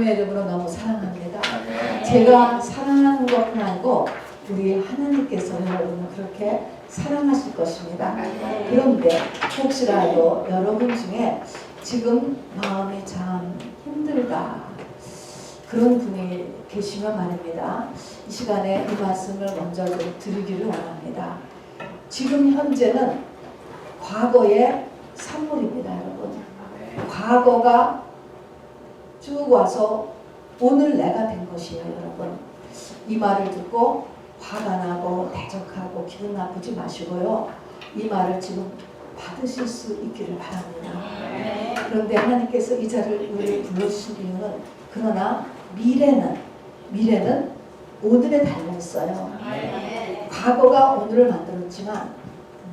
주님의 이름으로 너무 사랑합니다. 제가 사랑하는 것뿐 아니고 우리 하나님께서 여러분을 그렇게 사랑하실 것입니다. 그런데 혹시라도 여러분 중에 지금 마음이 참 힘들다 그런 분이 계시면 말입니다. 이 시간에 이 말씀을 먼저 드리기를 원합니다. 지금 현재는 과거의 산물입니다, 여러분. 과거가 쭉 와서 오늘 내가 된 것이에요, 여러분. 이 말을 듣고 화가 나고 대적하고 기분 나쁘지 마시고요. 이 말을 지금 받으실 수 있기를 바랍니다. 그런데 하나님께서 이 자리를 우리를 불러주신 이유는 그러나 미래는 오늘에 달려있어요. 과거가 오늘을 만들었지만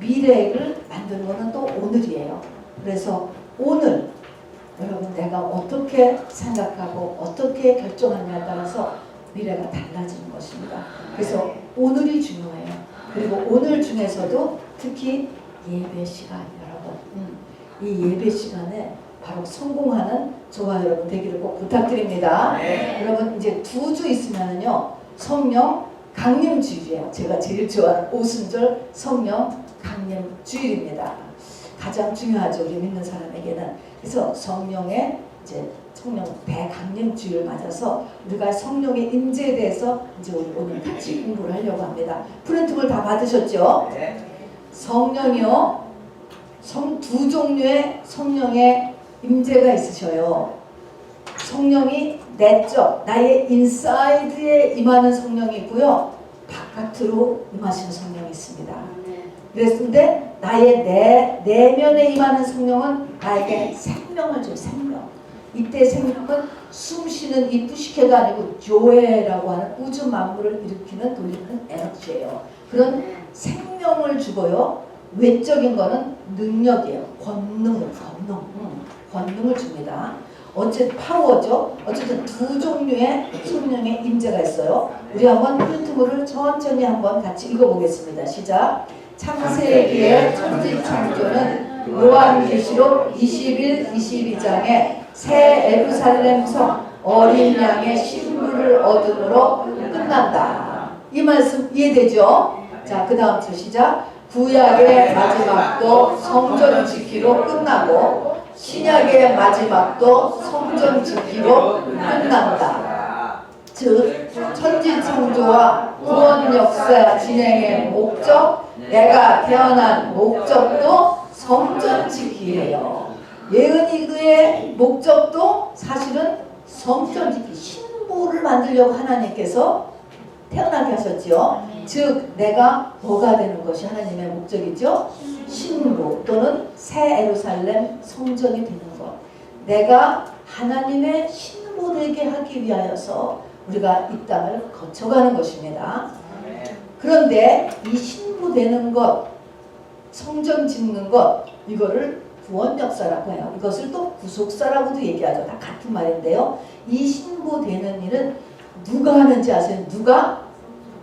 미래를 만드는 것은 또 오늘이에요. 그래서 오늘 여러분 내가 어떻게 생각하고 어떻게 결정하냐에 따라서 미래가 달라지는 것입니다. 그래서 오늘이 중요해요. 그리고 오늘 중에서도 특히 예배 시간 여러분 이 예배 시간에 바로 성공하는 저와 여러분 되기를 꼭 부탁드립니다. 여러분 이제 2주 있으면은요 성령 강림주일이에요. 제가 제일 좋아하는 오순절 성령 강림주일입니다. 가장 중요하죠, 우리 믿는 사람에게는. 그래서 성령의 이제 성령 대강림주일을 맞아서 우리가 성령의 임재에 대해서 이제 우리 오늘 같이 공부를 하려고 합니다. 프린트물 다 받으셨죠? 성령이요, 두 종류의 성령의 임재가 있으셔요. 성령이 내적 나의 인사이드에 임하는 성령이 있고요, 바깥으로 임하시는 성령이 있습니다. 그랬는데 나의 내면에 임하는 성령은 나에게 생명을 줘요. 생명. 이때 생명은 숨쉬는 이 푸시케가 아니고 조에라고 하는 우주 만물을 일으키는 돌리는 에너지예요. 그런 생명을 주고요. 외적인 거는 능력이에요. 권능을 줍니다. 어쨌든 파워죠. 어쨌든 2 종류의 성령의 임재가 있어요. 우리 한번 프린트물을 천천히 한번 같이 읽어보겠습니다. 시작. 창세기의 천지창조는 요한계시록 21, 22장에 새 예루살렘 성 어린 양의 신부를 얻음으로 끝난다. 이 말씀 이해되죠? 자, 그 다음 주 시작. 구약의 마지막도 성전 짓기로 끝나고 신약의 마지막도 성전 짓기로 끝난다. 즉 천지창조와 구원 역사 진행의 목적, 내가 태어난 목적도 성전 짓기예요. 예은이그의 목적도 사실은 성전 짓기, 신부를 만들려고 하나님께서 태어나게 하셨죠. 즉 내가 뭐가 되는 것이 하나님의 목적이죠. 신부 또는 새 예루살렘 성전이 되는 것. 내가 하나님의 신부 되게 하기 위하여서 우리가 이 땅을 거쳐가는 것입니다. 그런데 이 신부 되는 것, 성전 짓는 것, 이거를 구원 역사라고 해요. 이것을 또 구속사라고도 얘기하죠. 다 같은 말인데요. 이 신부 되는 일은 누가 하는지 아세요? 누가?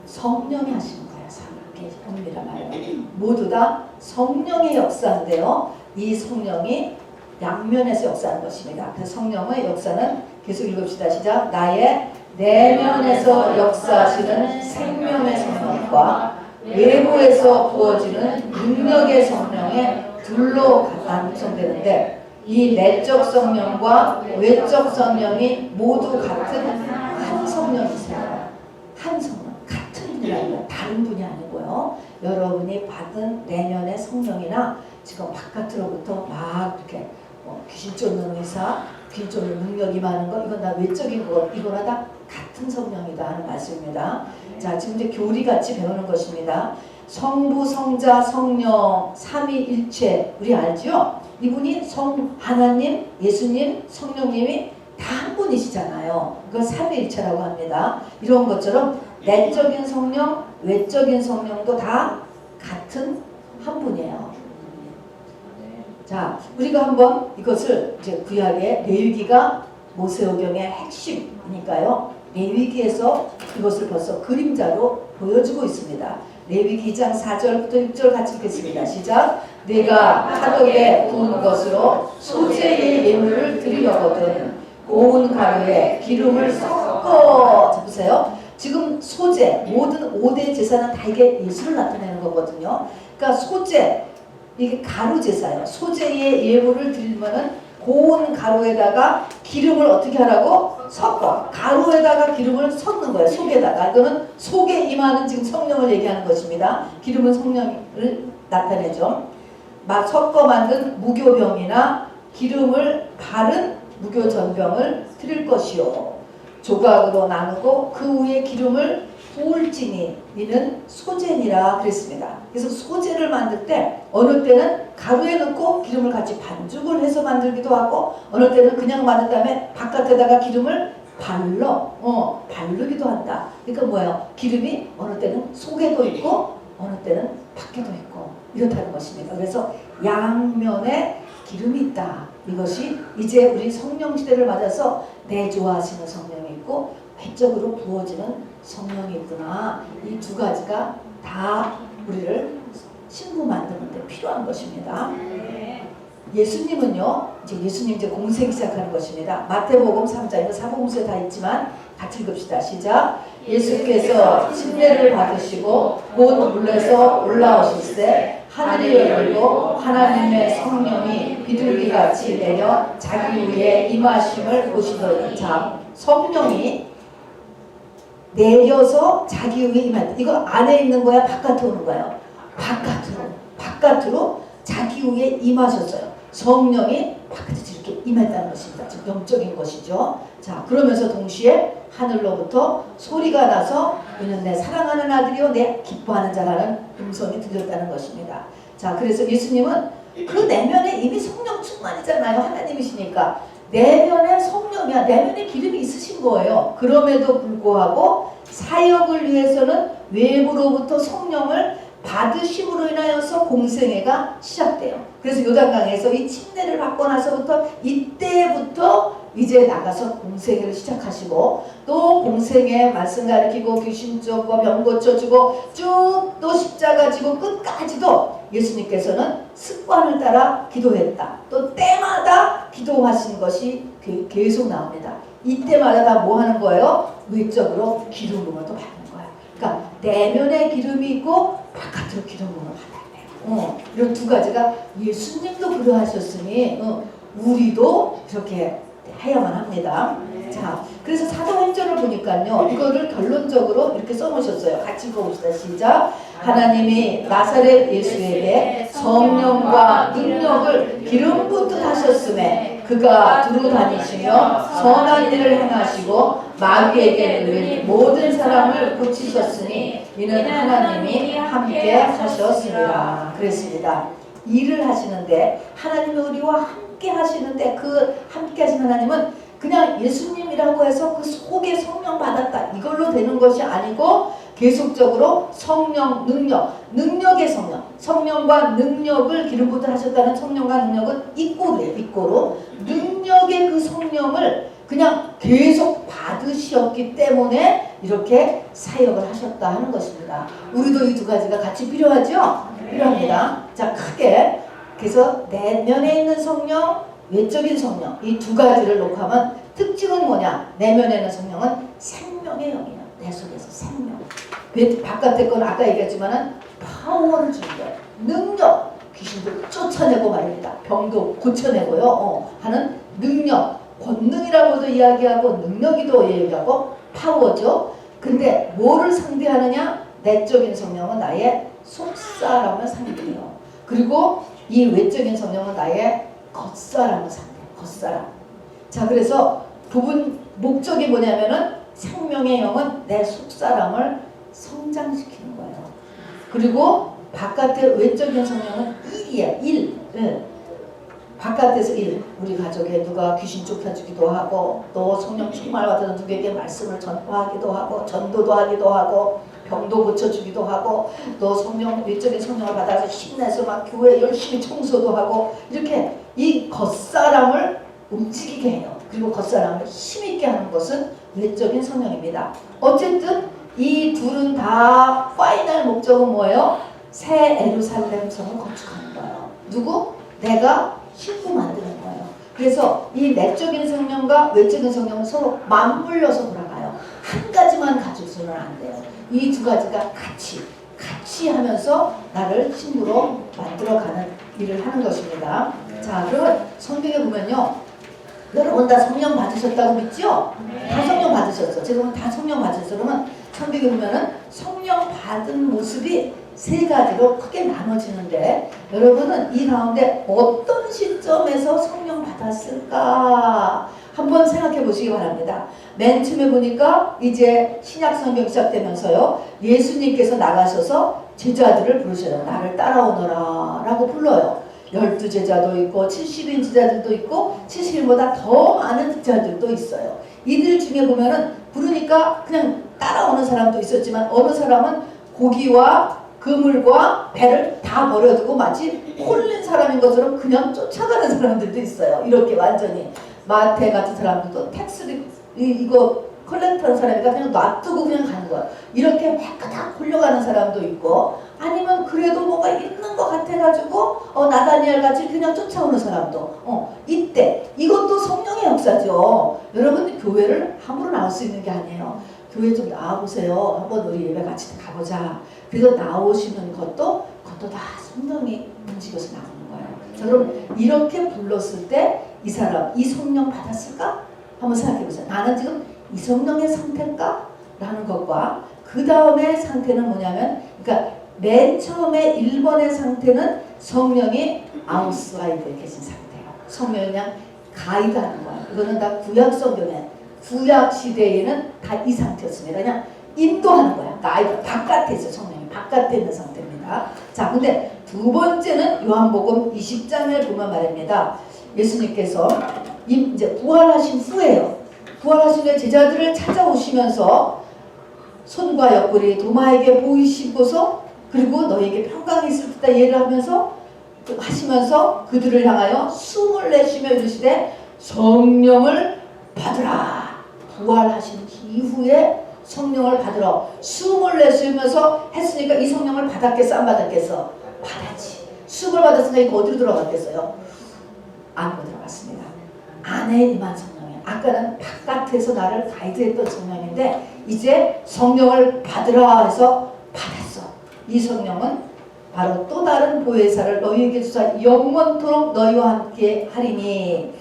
성령이 하시는 거예요. 이렇게 봅니다 말이에요. 모두 다 성령의 역사인데요. 이 성령이 양면에서 역사하는 것입니다. 그래서 성령의 역사는 계속 읽읍시다. 시작. 나의 내면에서 역사하시는 생명의 성령과 외부에서 부어지는 능력의 성령의 둘로 완성되는데 이 내적 성령과 외적 성령이 모두 같은 한 성령이세요. 한 성령. 같은 분이 아니라 다른 분이 아니고요. 여러분이 받은 내면의 성령이나 지금 바깥으로부터 막 이렇게 귀신 쫓는 의사, 귀신 쫓는 능력이 많은 거, 이건 다 외적인 거, 이거나 다 같은 성령이다 하는 말씀입니다. 자, 지금 이제 교리같이 배우는 것입니다. 성부, 성자, 성령, 삼위일체 우리 알죠? 이분이 하나님, 예수님, 성령님이 다 한 분이시잖아요. 그걸 삼위일체라고 합니다. 이런 것처럼 내적인 성령, 외적인 성령도 다 같은 한 분이에요. 자, 우리가 한번 이것을 이제 구약의 레위기가 모세오경의 핵심이니까요. 레위기에서 이것을 벌써 그림자로 보여주고 있습니다. 레위기 2장 4절부터 6절 같이 읽겠습니다. 시작. 내가 하덕에 부은 것으로 소재의 예물을 드리려거든 고운 가루에 기름을 섞어. 자 보세요. 지금 소재, 모든 5대 제사는 다 이게 예수를 나타내는 거거든요. 그러니까 소재, 이게 가루 제사예요. 소재의 예물을 드리면은 고운 가루에다가 기름을 어떻게 하라고? 섞어. 가루에다가 기름을 섞는 거예요. 속에다가. 이거는 속에 임하는 지금 성령을 얘기하는 것입니다. 기름은 성령을 나타내죠. 막 섞어 만든 무교병이나 기름을 바른 무교전병을 드릴 것이요. 조각으로 나누고 그 위에 기름을 부을지니 이는 소재니라 그랬습니다. 그래서 소재를 만들 때 어느 때는 가루에 넣고 기름을 같이 반죽을 해서 만들기도 하고 어느 때는 그냥 만든 다음에 바깥에다가 기름을 바르기도 한다. 그러니까 뭐예요? 기름이 어느 때는 속에도 있고 어느 때는 밖에도 있고 이렇다는 것입니다. 그래서 양면에 기름이 있다. 이것이 이제 우리 성령 시대를 맞아서 내주하시는 성령이 있고 외적으로 부어지는 성령이 있구나. 이 두 가지가 다 우리를 신부 만드는 데 필요한 것입니다. 예수님은요, 예수님 이제 공생 시작하는 것입니다. 마태복음 3장, 이거 사복음서에 다 있지만 같이 읽읍시다. 시작. 예수께서 침례를 받으시고 곧 물에서 올라오실새 하늘이 열리고 하나님의 성령이 비둘기같이 내려 자기 위에 임하심을 보시더니. 자, 성령이 내려서 자기 위에 임한다. 이거 안에 있는 거야? 바깥으로 오는 거예요? 바깥으로 자기 위에 임하셨어요. 성령이 바깥에서 이렇게 임했다는 것입니다. 즉 영적인 것이죠. 자, 그러면서 동시에 하늘로부터 소리가 나서 이는 내 사랑하는 아들이요 내 기뻐하는 자라는 음성이 들렸다는 것입니다. 자, 그래서 예수님은 그 내면에 이미 성령 충만이잖아요. 하나님이시니까 내면에 성령이야. 내면에 기름이 있으신 거예요. 그럼에도 불구하고 사역을 위해서는 외부로부터 성령을 받으심으로 인하여서 공생애가 시작돼요. 그래서 요단강에서 이 침례를 받고 나서부터 이때부터 이제 나가서 공생애를 시작하시고 또 공생애 말씀 가르치고 귀신 쫓고 병 고쳐주고 쭉 또 십자가 지고 끝까지도 예수님께서는 습관을 따라 기도했다. 또 때마다 기도하신 것이 계속 나옵니다. 이때마다 다 뭐 하는 거예요? 외적으로 기름 부음을 또 받는 거예요. 그러니까 내면에 기름이 있고 바깥으로 기름 부음을 받아야 돼요. 이런 두 가지가 예수님도 그러하셨으니 우리도 이렇게 해야만 합니다. 자, 그래서 사도행전을 보니까요, 이거를 결론적으로 이렇게 써놓으셨어요. 같이 읽어봅시다. 시작. 하나님이 나사렛 예수에게 성령과 능력을 기름 붓듯 하셨음에 그가 두루 다니시며 선한 일을 행하시고 마귀에게 눌린 모든 사람을 고치셨으니 이는 하나님이 함께 하셨습니다. 그랬습니다. 일을 하시는데 하나님이 우리와 함께 하시는데 그 함께 하신 하나님은 그냥 예수님이라고 해서 그 속에 성령 받았다 이걸로 되는 것이 아니고 계속적으로 성령, 능력의 성령, 성령과 능력을 기름 붓듯 하셨다는 성령과 능력은 이꼬르예요. 이꼬르. 능력의 그 성령을 그냥 계속 받으셨기 때문에 이렇게 사역을 하셨다 하는 것입니다. 우리도 이 두 가지가 같이 필요하죠? 필요합니다. 자, 크게 그래서 내면에 있는 성령, 외적인 성령 이 두 가지를 놓고 하면 특징은 뭐냐? 내면에 있는 성령은 생명의 영이에요. 내 속에서 생명. 바깥에 건 아까 얘기했지만은 파워를 주는 거예요. 능력. 귀신들 쫓아내고 말입니다. 병도 고쳐내고요. 하는 능력. 권능이라고도 이야기하고 능력이도 얘기하고 파워죠. 근데 뭐를 상대하느냐? 내적인 성령은 나의 속사람을 상대해요. 그리고 이 외적인 성령은 나의 겉사람을 상대해요. 겉사람. 자, 그래서 목적이 뭐냐면은 생명의 영은 내 속사람을 성장시키는 거예요. 그리고 바깥의 외적인 성령은 일이야. 일. 바깥에서 일. 우리 가족에 누가 귀신 쫓아주기도 하고 또 성령 충만을 받아서 누구에게 말씀을 전파하기도 하고 전도도 하기도 하고 병도 고쳐주기도 하고 또 성령 외적인 성령을 받아서 힘내서 막 교회 열심히 청소도 하고 이렇게 이 겉사람을 움직이게 해요. 그리고 겉사람을 힘있게 하는 것은 외적인 성령입니다. 어쨌든 이 둘은 다 파이널 목적은 뭐예요? 새 예루살렘 성을 건축하는 거예요. 누구? 내가 신부 만드는 거예요. 그래서 그래서 이 내적인 성령과 외적인 성령은 서로 맞물려서 돌아가요. 한 가지만 가지고서는 안 돼요. 이 두 가지가 같이 하면서 나를 신부로 만들어가는 일을 하는 것입니다. 자, 그러면 성경에 보면요, 여러분 다 성령 받으셨다고 믿죠? 다 성령 받으셨어. 지금은 다 성령 받으셨어. 그러면 성경에 보면은 성령 받은 모습이 세 가지로 크게 나눠지는데, 여러분은 이 가운데 어떤 시점에서 성령 받았을까 한번 생각해 보시기 바랍니다. 맨 처음에 보니까 이제 신약 성경 시작되면서요, 예수님께서 나가셔서 제자들을 부르셔요. 나를 따라오너라 라고 불러요. 12제자도 있고 70인 제자들도 있고 70인보다 더 많은 제자들도 있어요. 이들 중에 보면은 부르니까 그냥 따라오는 사람도 있었지만, 어느 사람은 고기와 그물과 배를 다 버려두고 마치 홀린 사람인 것처럼 그냥 쫓아가는 사람들도 있어요. 이렇게 완전히. 마태 같은 사람들도 텍스를 이거 컬렉터하는 사람이니까 그냥 놔두고 그냥 가는 거야. 이렇게 막 홀려가는 사람도 있고, 아니면 그래도 뭐가 있는 것 같아가지고 나다니엘 같이 그냥 쫓아오는 사람도 이때 이것도 성령의 역사죠. 여러분 교회를 함부로 나올 수 있는 게 아니에요. 교회 좀 나와보세요. 한번 우리 예배 같이 가보자. 그래서 나오시는 것도 다 성령이 움직여서 나오는 거예요. 자, 그럼 이렇게 불렀을 때 이 사람 이 성령 받았을까? 한번 생각해보세요. 나는 지금 이 성령의 상태일까? 라는 것과 그 다음에 상태는 뭐냐면, 그러니까 맨 처음에 1번의 상태는 성령이 아웃사이드에 계신 상태예요. 성령이 그냥 가이드하는 거예요. 이거는 다 구약 성경에, 구약 시대에는 다 이 상태였습니다. 그냥 인도하는 거야. 가이드, 바깥에 있어요. 성령이 바깥에 있는 상태입니다. 자, 근데 두 번째는 요한복음 20장을 보면 말입니다. 예수님께서 이제 부활하신 후에요. 부활하신 후에 제자들을 찾아오시면서 손과 옆구리 도마에게 보이시고서, 그리고 너에게 평강이 있을 듯다 예를 하시면서 그들을 향하여 숨을 내쉬며 이르시되 성령을 받으라. 부활하신 이후에 성령을 받으라. 숨을 내쉬면서 했으니까 이 성령을 받았겠어 안 받았겠어? 받았지. 숨을 받았으니까 이거 어디로 들어갔겠어요? 안으로 들어갔습니다. 안에 임한 성령이에요. 아까는 바깥에서 나를 가이드했던 성령인데 이제 성령을 받으라 해서 받았어. 이 성령은 바로 또 다른 보혜사를 너희에게 주사 영원토록 너희와 함께 하리니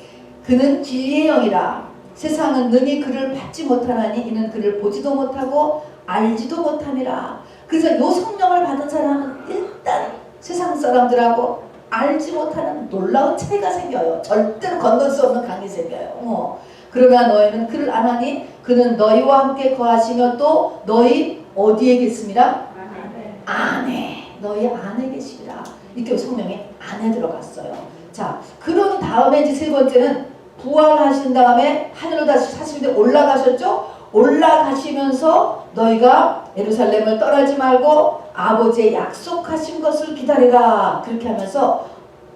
그는 진리의 영이라. 세상은 능히 그를 받지 못하나니 이는 그를 보지도 못하고 알지도 못함이라. 그래서 이 성령을 받은 사람은 일단 세상 사람들하고 알지 못하는 놀라운 차이가 생겨요. 절대로 건널 수 없는 강이 생겨요. 그러나 너희는 그를 아나니 그는 너희와 함께 거하시며 또 너희 어디에 계십니다? 안에. 너희 안에 계시리라. 이렇게 성령이 안에 들어갔어요. 자, 그런 다음에 이제 세 번째는 부활하신 다음에 하늘로 다시 40대 올라가셨죠? 올라가시면서 너희가 예루살렘을 떠나지 말고 아버지의 약속하신 것을 기다리라. 그렇게 하면서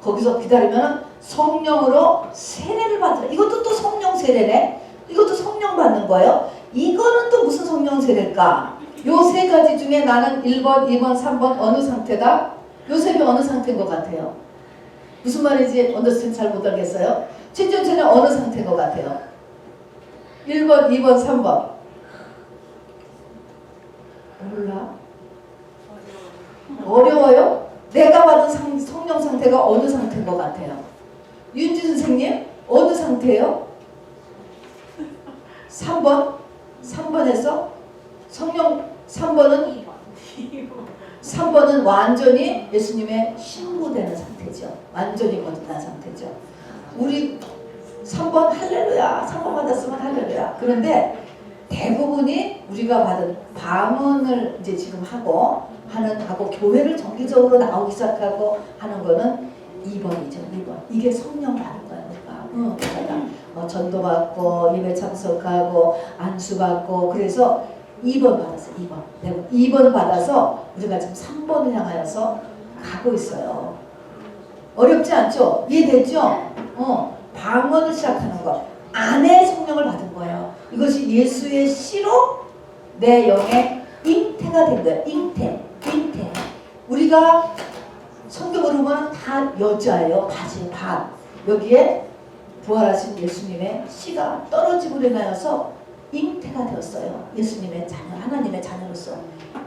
거기서 기다리면 성령으로 세례를 받으라. 이것도 또 성령 세례네. 이것도 성령 받는 거예요. 이거는 또 무슨 성령 세례일까? 요 세 가지 중에 나는 1번, 2번, 3번 어느 상태다? 요셉이 어느 상태인 것 같아요? 무슨 말인지 언더스탠드 잘 못 알겠어요? 최전체는 어느 상태인 것 같아요? 1번, 2번, 3번 몰라? 어려워요? 내가 받은 성령 상태가 어느 상태인 것 같아요? 윤지 선생님 어느 상태예요? 3번? 3번에서 성령 3번은 완전히 예수님의 신부되는 상태죠. 완전히 거듭난 상태죠. 우리 3번 할렐루야. 3번 받았으면 할렐루야. 그런데 대부분이 우리가 받은 방언을 이제 지금 하고 교회를 정기적으로 나오기 시작하고 하는 거는 2번이죠. 2번. 이게 성령 받은 거야. 우리가 전도 받고 예배 참석하고 안수 받고 그래서 2번 받았어요. 2번. 2번 받아서 우리가 지금 3번을 향하여서 가고 있어요. 어렵지 않죠? 이해되죠? 방언을 시작하는 거. 안에 성령을 받은 거예요. 이것이 예수의 씨로 내 영의 잉태가 된 거예요. 잉태. 우리가 성경으로 보면 다 여자예요. 바지, 밭. 여기에 부활하신 예수님의 씨가 떨어짐으로 인하여서 잉태가 되었어요. 예수님의 자녀, 하나님의 자녀로서.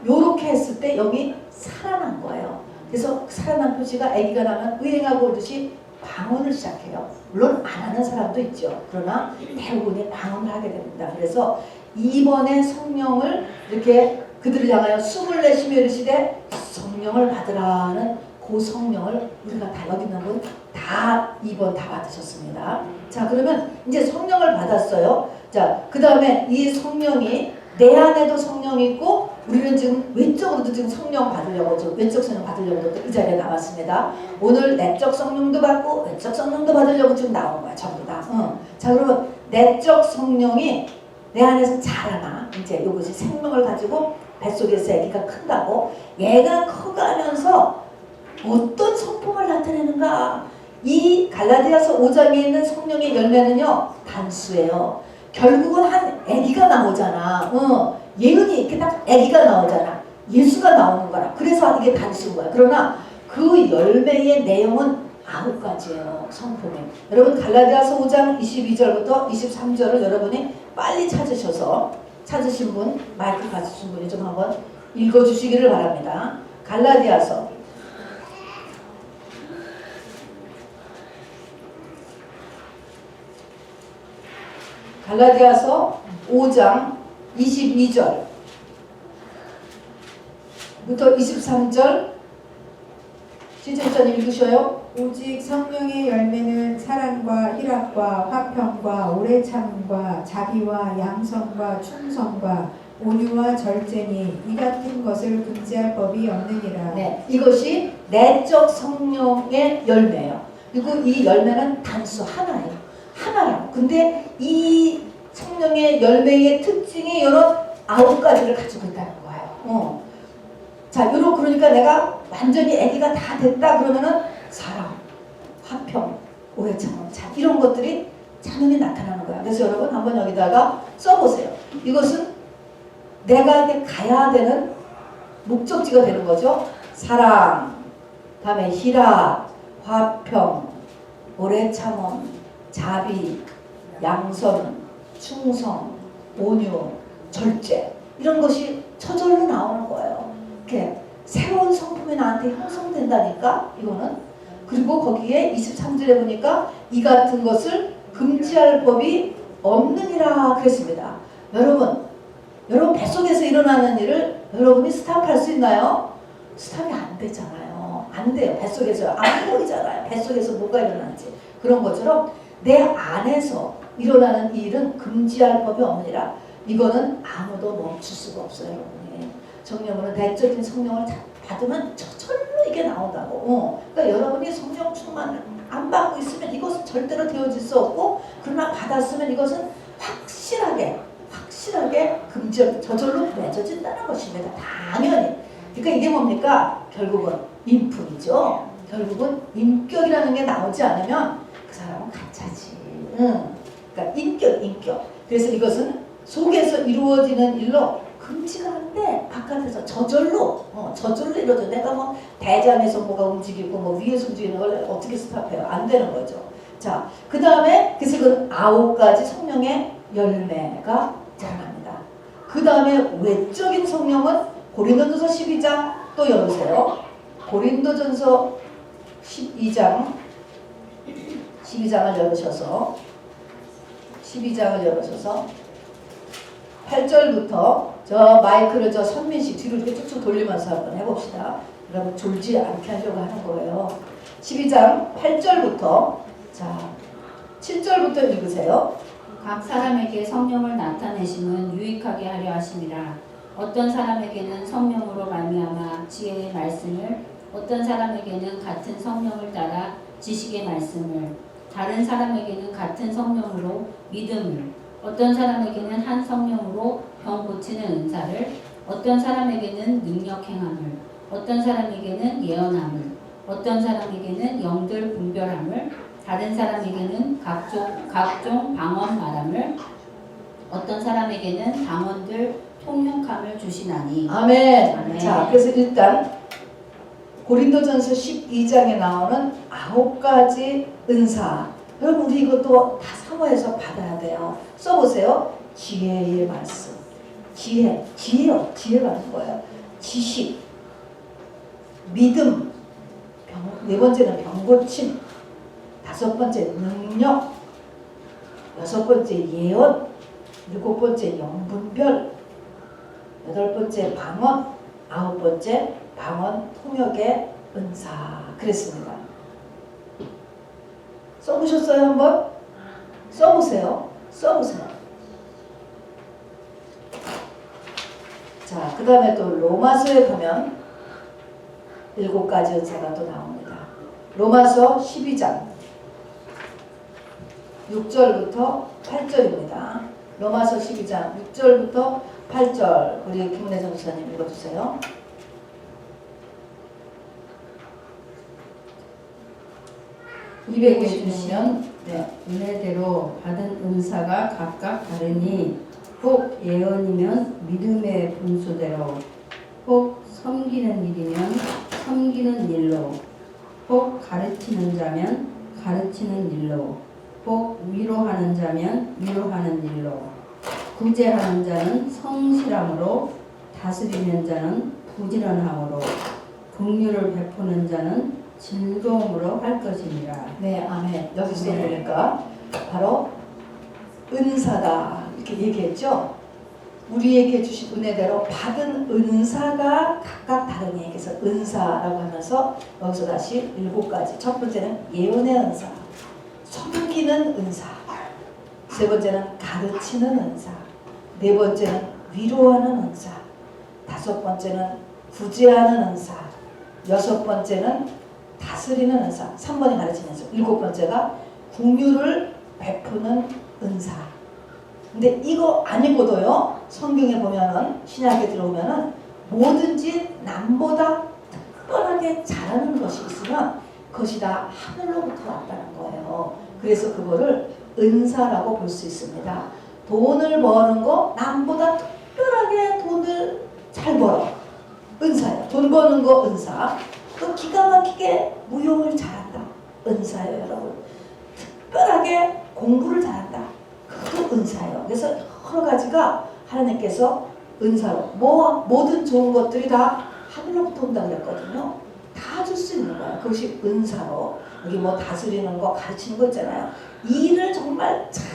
요렇게 했을 때 여기 살아난 거예요. 그래서 살아난 표시가 아기가 나면 의행하고 오듯이 방언을 시작해요. 물론 안 하는 사람도 있죠. 그러나 대부분이 방언을 하게 됩니다. 그래서 이번에 성령을 이렇게 그들을 향하여 숨을 내쉬며 이르시되 성령을 받으라는 그 성령을 우리가 다 여기 있는 분 다 이번 다 받으셨습니다. 자, 그러면 이제 성령을 받았어요. 자, 그 다음에 이 성령이 내 안에도 성령이 있고 우리는 지금 외적으로도 지금 성령 받으려고 지금 외적 성령 받으려고 이 자리에 나왔습니다. 오늘 내적 성령도 받고 외적 성령도 받으려고 지금 나온 거야 전부 다. 자, 그러면 내적 성령이 내 안에서 자라나 이제 이것이 생명을 가지고 뱃속에서 아기가 큰다고 얘가 커가면서 어떤 성품을 나타내는가? 이 갈라디아서 5장에 있는 성령의 열매는요 단수예요. 결국은 한 아기가 나오잖아. 예언이 이렇게 딱 아기가 나오잖아. 예수가 나오는 거라. 그래서 이게 단수인 거야. 그러나 그 열매의 내용은 9가지예요. 성품이. 여러분 갈라디아서 5장 22절부터 23절을 여러분이 빨리 찾으셔서 찾으신 분, 마이크 가지신 분이 좀 한번 읽어주시기를 바랍니다. 갈라디아서 5장 22절부터 23절 신천자님 읽으셔요. 오직 성령의 열매는 사랑과 희락과 화평과 오래 참음과 자비와 양선과 충성과 온유와 절제니 이 같은 것을 금지할 법이 없느니라. 네, 이것이 내적 성령의 열매예요. 그리고 이 열매는 단수 하나예요. 하나야. 근데 이 성령의 열매의 특징이 이런 9가지를 가지고 있다는 거예요. 자, 그러니까 내가 완전히 아기가 다 됐다 그러면은 사랑, 화평, 오래 참음, 이런 것들이 자연히 나타나는 거야. 그래서 여러분 한번 여기다가 써보세요. 이것은 내가 가야 되는 목적지가 되는 거죠. 사랑, 다음에 희락, 화평, 오래 참음, 자비, 양선, 충성, 온유, 절제 이런 것이 저절로 나오는 거예요. 이렇게 새로운 성품이 나한테 형성된다니까 이거는. 그리고 거기에 23절에 보니까 이 같은 것을 금지할 법이 없느니라 그랬습니다. 여러분 뱃속에서 일어나는 일을 여러분이 스탑할 수 있나요? 스탑이 안 되잖아요. 안 돼요. 뱃속에서 안 보이잖아요. 뱃속에서 뭐가 일어나는지. 그런 것처럼 내 안에서 일어나는 일은 금지할 법이 없느니라. 이거는 아무도 멈출 수가 없어요. 여러분이. 정령으로 내적인 성령을 받으면 저절로 이게 나온다고. 그러니까 여러분이 성령 충만을 안 받고 있으면 이것은 절대로 되어질 수 없고, 그러나 받았으면 이것은 확실하게 저절로 맺어진다는 것입니다. 당연히. 그러니까 이게 뭡니까? 결국은 인품이죠. 결국은 인격이라는 게 나오지 않으면 그 사람은 가짜지. 그러니까 인격. 그래서 이것은 속에서 이루어지는 일로 금지가 안 돼. 바깥에서 저절로 이루어져. 내가 뭐 대장에서 뭐가 움직이고 뭐 위에서 움직이는 걸 어떻게 스탑해요? 안 되는 거죠. 자, 그 다음에 그래서 그 9가지 성령의 열매가 자랍니다. 그 다음에 외적인 성령은 고린도전서 12장 또 열으세요. 고린도전서 12장을 열으셔서 8절부터 저 마이크를 저 선민씨 뒤로 이렇게 쭉쭉 돌리면서 한번 해봅시다. 여러분 졸지 않게 하려고 하는 거예요. 12장 8절부터 자 7절부터 읽으세요. 각 사람에게 성령을 나타내심은 유익하게 하려 하심이라. 어떤 사람에게는 성령으로 말미암아 지혜의 말씀을, 어떤 사람에게는 같은 성령을 따라 지식의 말씀을, 다른 사람에게는 같은 성령으로 믿음을, 어떤 사람에게는 한 성령으로 병 고치는 은사를, 어떤 사람에게는 능력 행함을, 어떤 사람에게는 예언함을, 어떤 사람에게는 영들 분별함을, 다른 사람에게는 각종 방언 말함을, 어떤 사람에게는 방언들 통역함을 주시나니. 아멘. 아멘. 자, 그래서 일단 고린도전서 12장에 나오는 9가지 은사, 여러분 우리 이것도 다 사모해서 받아야 돼요. 써보세요. 지혜의 말씀. 지혜요. 지혜가 하는 거예요. 지식, 믿음, 네 번째는 병고침, 다섯 번째 능력, 여섯 번째 예언, 일곱 번째 영분별, 여덟 번째 방언, 아홉 번째 방언 통역의 은사. 그랬습니다. 써보셨어요? 한번? 써보세요. 써보세요. 자, 그 다음에 또 로마서에 보면 7가지 은사가 또 나옵니다. 로마서 12장 6절부터 8절입니다. 로마서 12장 6절부터 8절 우리 김은혜정 목사님 읽어주세요. 200에 주시면 네. 은혜대로 받은 은사가 각각 다르니 혹 예언이면 믿음의 분수대로, 혹 섬기는 일이면 섬기는 일로, 혹 가르치는 자면 가르치는 일로, 혹 위로하는 자면 위로하는 일로, 구제하는 자는 성실함으로, 다스리는 자는 부지런함으로, 긍휼을 베푸는 자는 즐거움으로 할 것이니라. 네, 아멘. 여기서 보니까 바로 은사다 이렇게 얘기했죠. 우리에게 주신 은혜대로 받은 은사가 각각 다르니 그래서 은사라고 하면서 여기서 다시 7가지. 첫 번째는 예언의 은사, 섬기는 은사, 세 번째는 가르치는 은사, 네 번째는 위로하는 은사, 다섯 번째는 구제하는 은사, 여섯 번째는 다스리는 은사, 3번이 가르치는 은사, 일곱 번째가 긍휼을 베푸는 은사. 근데 이거 아니고도요, 성경에 보면은, 신약에 들어오면은 뭐든지 남보다 특별하게 잘하는 것이 있으면 그것이 다 하늘로부터 왔다는 거예요. 그래서 그거를 은사라고 볼 수 있습니다. 돈을 버는 거 남보다 특별하게 돈을 잘 벌어. 은사예요. 돈 버는 거 은사. 또 기가 막히게 무용을 잘한다. 은사예요, 여러분. 특별하게 공부를 잘한다. 그것도 은사예요. 그래서 여러 가지가 하나님께서 은사로 모든 좋은 것들이 다 하늘로부터 온다고 그랬거든요. 다 줄 수 있는 거예요. 그것이 은사로. 여기 뭐 다스리는 거 가르치는 거 있잖아요. 일을 정말 잘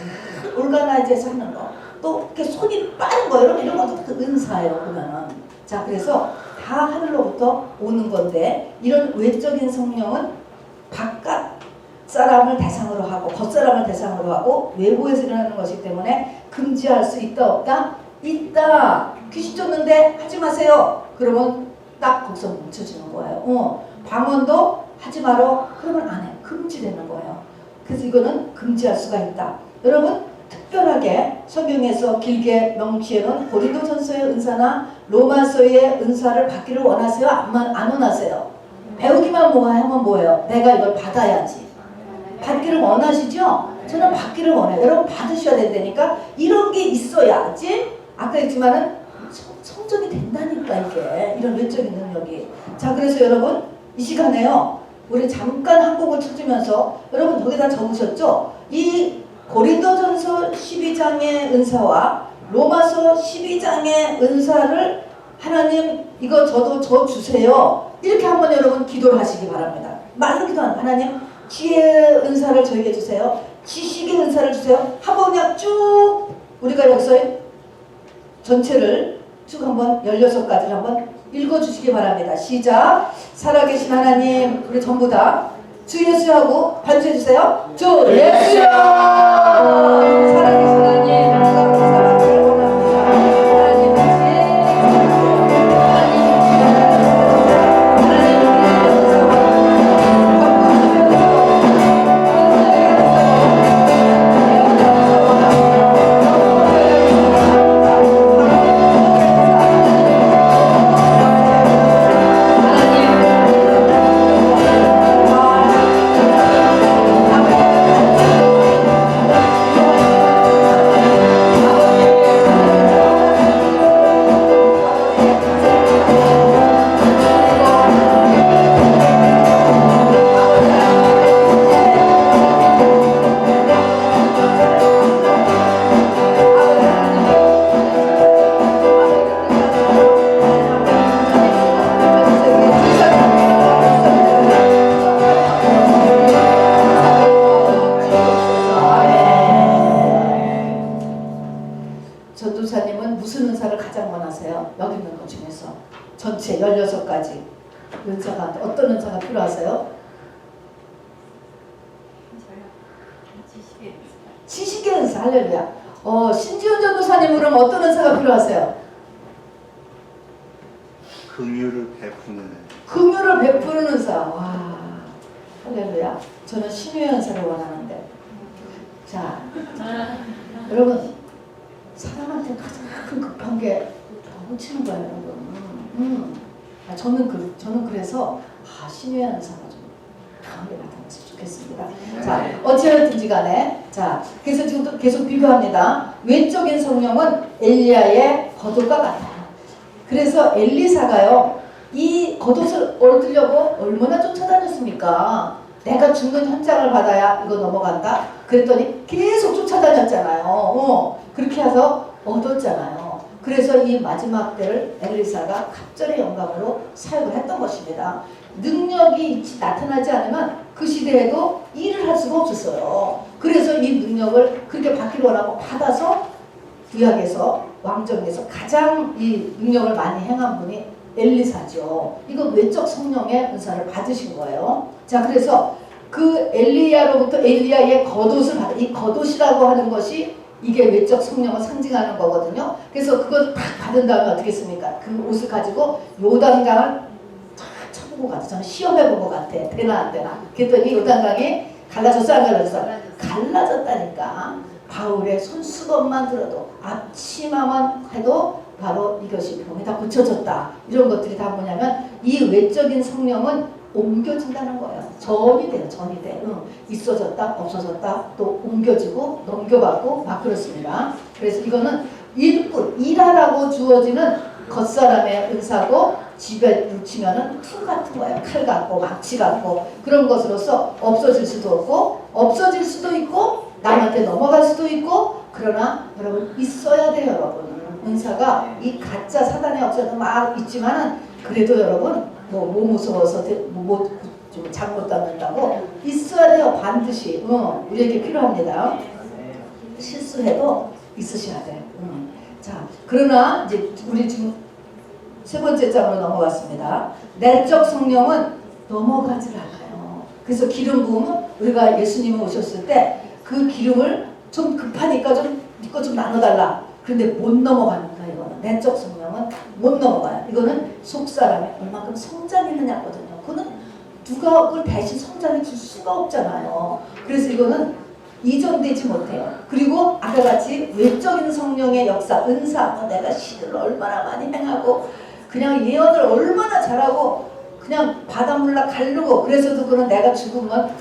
올가나이즈해서 하는 거. 또 이렇게 손이 빠른 거 이런 것도 그 은사예요. 보면은. 자, 그래서 다 하늘로부터 오는 건데 이런 외적인 성령은 바깥 사람을 대상으로 하고 겉사람을 대상으로 하고 외부에서 일어나는 것이기 때문에 금지할 수 있다 없다? 있다. 귀신 쫓는데 하지 마세요. 그러면 딱 거기서 멈춰지는 거예요. 방언도 하지 마라. 그러면 안 해. 금지되는 거예요. 그래서 이거는 금지할 수가 있다. 여러분 특별하게 성경에서 길게 명시해놓은 고린도전서의 은사나 로마서의 은사를 받기를 원하세요? 안 원하세요? 배우기만 하면 뭐예요? 내가 이걸 받아야지. 받기를 원하시죠? 저는 받기를 원해요. 여러분 받으셔야 된다니까. 이런 게 있어야지 아까 했지만은 성전이 된다니까. 이게 이런 외적인 능력이. 자, 그래서 여러분 이 시간에요 우리 잠깐 한 곡을 쳐주면서 여러분 거기다 적으셨죠? 이 고린도전서 12장의 은사와 로마서 12장의 은사를 하나님 이거 저도 저 주세요. 이렇게 한번 여러분 기도를 하시기 바랍니다. 말로 기도하는 하나님 지혜의 은사를 저에게 주세요. 지식의 은사를 주세요. 한번 그냥 쭉 우리가 여기서 전체를 쭉 한번 16가지를 한번 읽어주시기 바랍니다. 시작. 살아계신 하나님 우리 전부 다 주 예수하고 반주해주세요. 주 예수여. 살아계신 하나님 사랑을 원합니다. 하나님 가장 원하세요? 여기 있는 것 중에서 전체 16가지 은사가 어떤 은사가 필요하세요? 지식의 은사. 할렐루야. 신지훈 전도사님 그럼 어떤 은사가 필요하세요? 긍휼을 베푸는 긍휼을 베푸는 은사. 와, 할렐루야. 저는 신유의 은사를 원하는데. 자, 여러분 사람한테 가장 급한 게 훔치는 거예요, 여러분. 저는 그래서 신유의 은사가 좀 강하게 나타났으면 좋겠습니다. 자, 어찌하든지 간에 자, 그래서 지금 계속 비교합니다. 외적인 성령은 엘리야의 겉옷과 같아요. 그래서 엘리사가요, 이 겉옷을 얻으려고 얼마나 쫓아다녔습니까? 내가 죽는 현장을 받아야 이거 넘어간다? 그랬더니 계속 쫓아다녔잖아요. 그렇게 해서 얻었잖아요. 그래서 이 마지막 때를 엘리사가 갑절의 영광으로 사역을 했던 것입니다. 능력이 나타나지 않으면 그 시대에도 일을 할 수가 없었어요. 그래서 이 능력을 그렇게 받기를 원하고 받아서 구약에서 왕정에서 가장 이 능력을 많이 행한 분이 엘리사죠. 이거 외적 성령의 은사를 받으신 거예요. 자, 그래서 그 엘리야로부터 엘리야의 겉옷을 받아, 이 겉옷이라고 하는 것이 이게 외적 성령을 상징하는 거거든요. 그래서 그걸 딱 받은 다음에 어떻게 했습니까? 그 옷을 가지고 요단강을 쫙 쳐보고 갔다. 저는 시험해본 것 같아. 되나 안 되나. 그랬더니 요단강이 갈라졌어 안 갈라졌어? 갈라졌다니까. 바울의 손수건만 들어도 앞치마만 해도 바로 이것이 병에 다 고쳐졌다. 이런 것들이 다 뭐냐면 이 외적인 성령은 옮겨진다는 거예요. 전이 돼요. 전이 돼. 있어졌다 없어졌다 또 옮겨지고 넘겨받고 막 그렇습니다. 그래서 이거는 일꾼 일하라고 주어지는 겉사람의 은사고 집에 묻히면은 풀 같은 거예요. 칼 같고 망치 같고 그런 것으로서 없어질 수도 없고 없어질 수도 있고 남한테 넘어갈 수도 있고 그러나 여러분 있어야 돼요. 여러분 은사가 이 가짜 사단의 역사도 막 있지만은 그래도 여러분 뭐 무서워서 좀 잘못 담는다고 있어야 돼요. 반드시 우리에게 필요합니다. 실수해도 있으셔야 돼. 자, 그러나 이제 우리 지금 세 번째 장으로 넘어갔습니다. 내적 성령은 넘어가질 않아요. 그래서 기름 부음은 우리가 예수님이 오셨을 때 그 기름을 좀 급하니까 좀 이거 좀 나눠달라. 그런데 못 넘어갑니다. 이거는 내적 성령은 못 넘어가요. 이거는 속사람이 얼마큼 성장이 있느냐거든요. 그거는 누가 그걸 대신 성장해 줄 수가 없잖아요. 그래서 이거는 이전되지 못해요. 그리고 아까 같이 외적인 성령의 역사, 은사, 내가 시를 얼마나 많이 행하고 그냥 예언을 얼마나 잘하고 그냥 바닷물라 가르고 그래서도 그런 내가 죽으면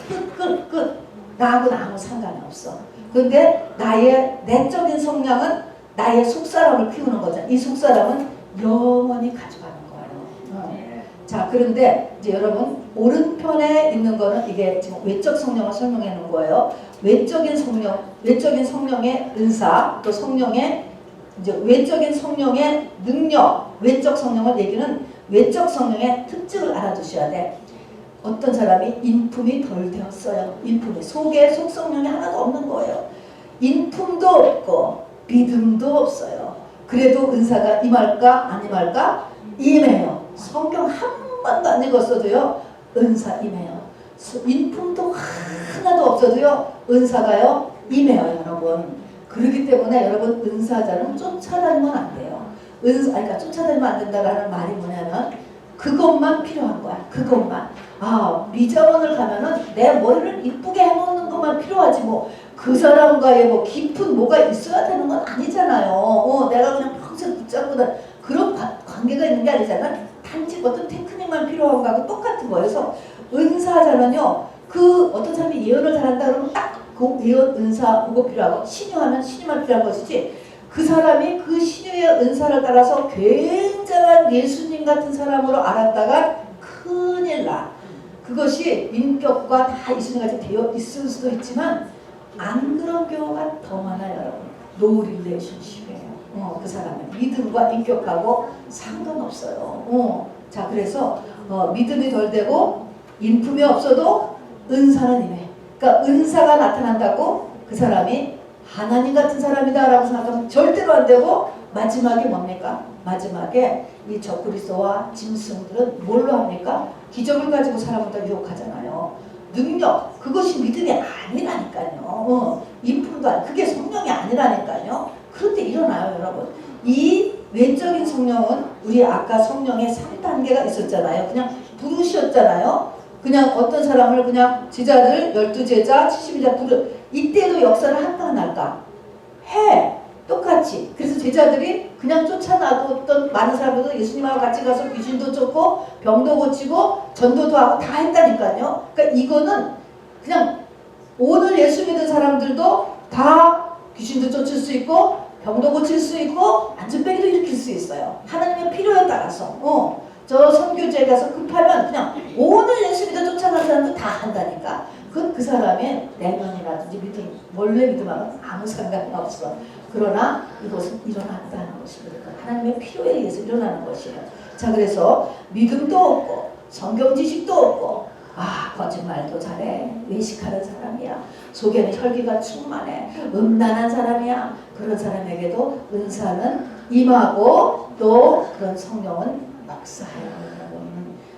끝 나하고는 아무 상관이 없어. 그런데 나의 내적인 성령은 나의 속사람을 키우는 거잖아. 이 속사람은 영원히 가져가는 거예요. 자, 그런데 이제 여러분 오른편에 있는 거는 이게 지금 외적 성령을 설명해 놓은 거예요. 외적인 성령의 은사, 또 성령의 이제 외적인 성령의 능력, 외적 성령을 얘기는 외적 성령의 특징을 알아두셔야 돼. 어떤 사람이 인품이 덜 되었어요. 인품이 속에 속성령이 하나도 없는 거예요. 인품도 없고 믿음도 없어요. 그래도 은사가 임할까 안 임할까? 임해요. 성경 한 번도 안 읽었어도요 은사 임해요. 인품도 하나도 없어도요 은사가요 임해요. 여러분 그렇기 때문에 여러분 은사자는 쫓아다니면 안 돼요. 그러니까 쫓아다니면 안 된다라는 말이 뭐냐면 그것만 필요한 거야. 그것만. 미자원을 가면은 내 머리를 이쁘게 해놓는 것만 필요하지 뭐 그 사람과의 뭐 깊은 뭐가 있어야 되는 건 아니잖아요. 내가 그냥 평생 붙잡고 그런 관계가 있는 게 아니잖아. 단지 어떤 테크닉만 필요한 거하고 똑같은 거예요. 그래서 은사자는요 그 어떤 사람이 예언을 잘한다 그러면 딱 그 예언 은사 그거 필요하고 신유하면 신유만 필요한 것이지 그 사람이 그 신유의 은사를 따라서 굉장한 예수님 같은 사람으로 알았다가 큰일 나. 그것이 인격과 다 예수님같이 되어 있을 수도 있지만 안 그런 경우가 더 많아요. 여러분. 노 릴레이션십이에요. 그 사람의 믿음과 인격하고 상관없어요. 자, 그래서 믿음이 덜 되고 인품이 없어도 은사는 임해. 그러니까 은사가 나타난다고 그 사람이 하나님 같은 사람이다라고 생각하면 절대로 안 되고, 마지막에 뭡니까? 마지막에 이 적그리스도와 짐승들은 뭘로 합니까? 기적을 가지고 사람을 다 유혹하잖아요. 능력, 그것이 믿음이 아니라니까요. 인품도 아니, 그게 성령이 아니라니까요. 그런데 일어나요, 여러분. 이 외적인 성령은 우리 아까 성령의 3단계가 있었잖아요. 그냥 부르셨잖아요. 그냥 어떤 사람을 그냥 제자들 12제자 70제자 부르, 이때도 역사를 할까 안 할까? 해. 똑같이. 그래서 제자들이 그냥 쫓아나갔던 많은 사람들도 예수님하고 같이 가서 귀신도 쫓고 병도 고치고 전도도 하고 다 했다니까요. 그러니까 이거는 그냥 오늘 예수 믿은 사람들도 다 귀신도 쫓을 수 있고 병도 고칠 수 있고 안전뱅이도 일으킬 수 있어요. 하나님의 필요에 따라서. 저 선교지에 가서 급하면 그냥 오늘 예수 믿어 쫓아간 사람도 다 한다니까. 그건 그 사람의 내면이라든지 믿음, 원래 믿음하고는 아무 상관이 없어. 그러나 이것은 일어난다는 것입니다. 하나님의 필요에 의해서 일어나는 것이에요. 자, 그래서 믿음도 없고 성경 지식도 없고, 아, 거짓말도 잘해, 외식하는 사람이야, 속에는 혈기가 충만해, 음란한 사람이야, 그런 사람에게도 은사는 임하고 또 그런 성령은 역사해요.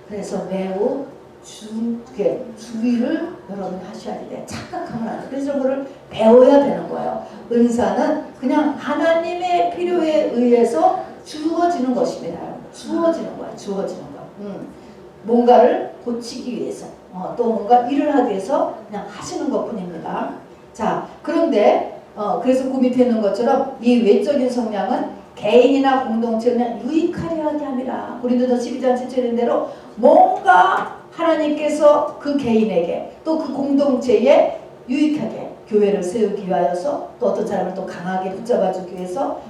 그래서 매우 주의를 여러분 하셔야 돼요. 착각하면 안 돼요. 그래서 그걸 배워야 되는 거예요. 은사는 그냥 하나님의 필요에 의해서 주어지는 것입니다. 주어지는 거예요. 주어지는 거. 뭔가를 고치기 위해서, 또 뭔가 일을 하기 위해서 그냥 하시는 것뿐입니다. 자, 그런데 그래서 그 밑에 있는 것처럼 이 외적인 성향은 개인이나 공동체는 유익하려 하게 함이라. 고린도서 12장 7절인 대로 뭔가 하나님께서 그 개인에게 또 그 공동체에 유익하게 교회를 세우기 위하여서, 또 어떤 사람을 또 강하게 붙잡아주기 위해서,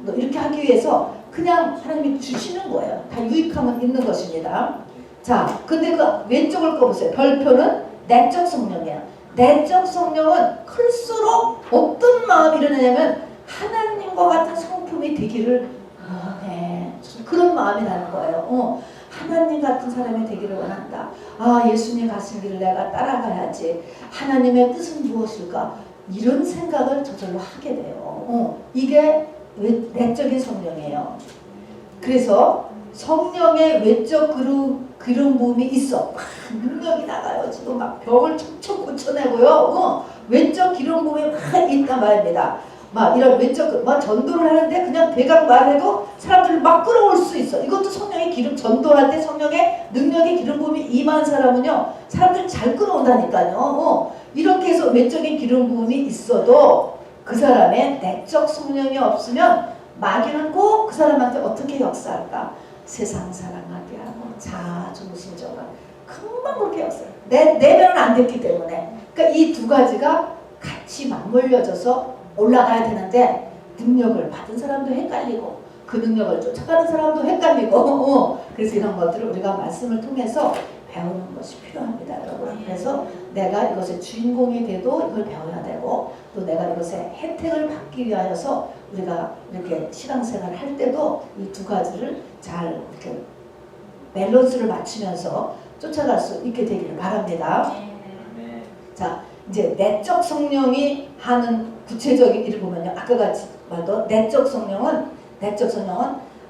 또 이렇게 하기 위해서 그냥 하나님이 주시는 거예요. 다 유익함은 있는 것입니다. 자, 근데 그 왼쪽을 꺼보세요. 별표는 내적 성령이에요. 내적 성령은 클수록 어떤 마음이 일어나냐면 하나님과 같은 성품이 되기를 원해. 그런 마음이 나는 거예요. 하나님 같은 사람이 되기를 원한다. 아, 예수님 가신 길을 내가 따라가야지. 하나님의 뜻은 무엇일까? 이런 생각을 저절로 하게 돼요. 이게 내적인 성령이에요. 그래서 성령의 외적 그런 부음이 있어. 막 능력이 나가요. 지금 막 병을 척척 고쳐내고요. 외적 기름 부음이 막 있단 말입니다. 막 이런 외적 막 전도를 하는데 그냥 대강 말해도 사람들을 막 끌어올 수 있어. 이것도 성령의 기름, 전도할 때 성령의 능력의 기름 부음이 임한 사람은요, 사람들 잘 끌어온다니까요. 이렇게 해서 외적인 기름 부음이 있어도 그 사람의 내적 성령이 없으면 마귀는 꼭 그 사람한테 어떻게 역사할까? 세상 사랑하게 하고 자중심정을 금방 그렇게 역사해요. 내면은 안 됐기 때문에. 그러니까 이 두 가지가 같이 맞물려져서 올라가야 되는데, 능력을 받은 사람도 헷갈리고 그 능력을 쫓아가는 사람도 헷갈리고 그래서 이런 것들을 우리가 말씀을 통해서 배우는 것이 필요합니다, 여러분. 그래서 내가 이것의 주인공이 돼도 이걸 배워야 되고, 또 내가 이것의 혜택을 받기 위하여서 우리가 이렇게 신앙생활을 할 때도 이 두 가지를 잘 이렇게 밸런스를 맞추면서 쫓아갈 수 있게 되기를 바랍니다. 자, 이제 내적 성령이 하는 구체적인 일을 보면요, 아까 같이 말도 내적 성령은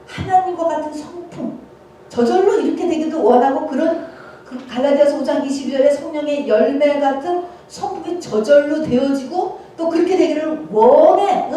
하나님과 같은 성품, 저절로 이렇게 되기도 원하고, 그런 그 갈라디아서 5장 22절에 성령의 열매 같은 성품이 저절로 되어지고 또 그렇게 되기를 원해.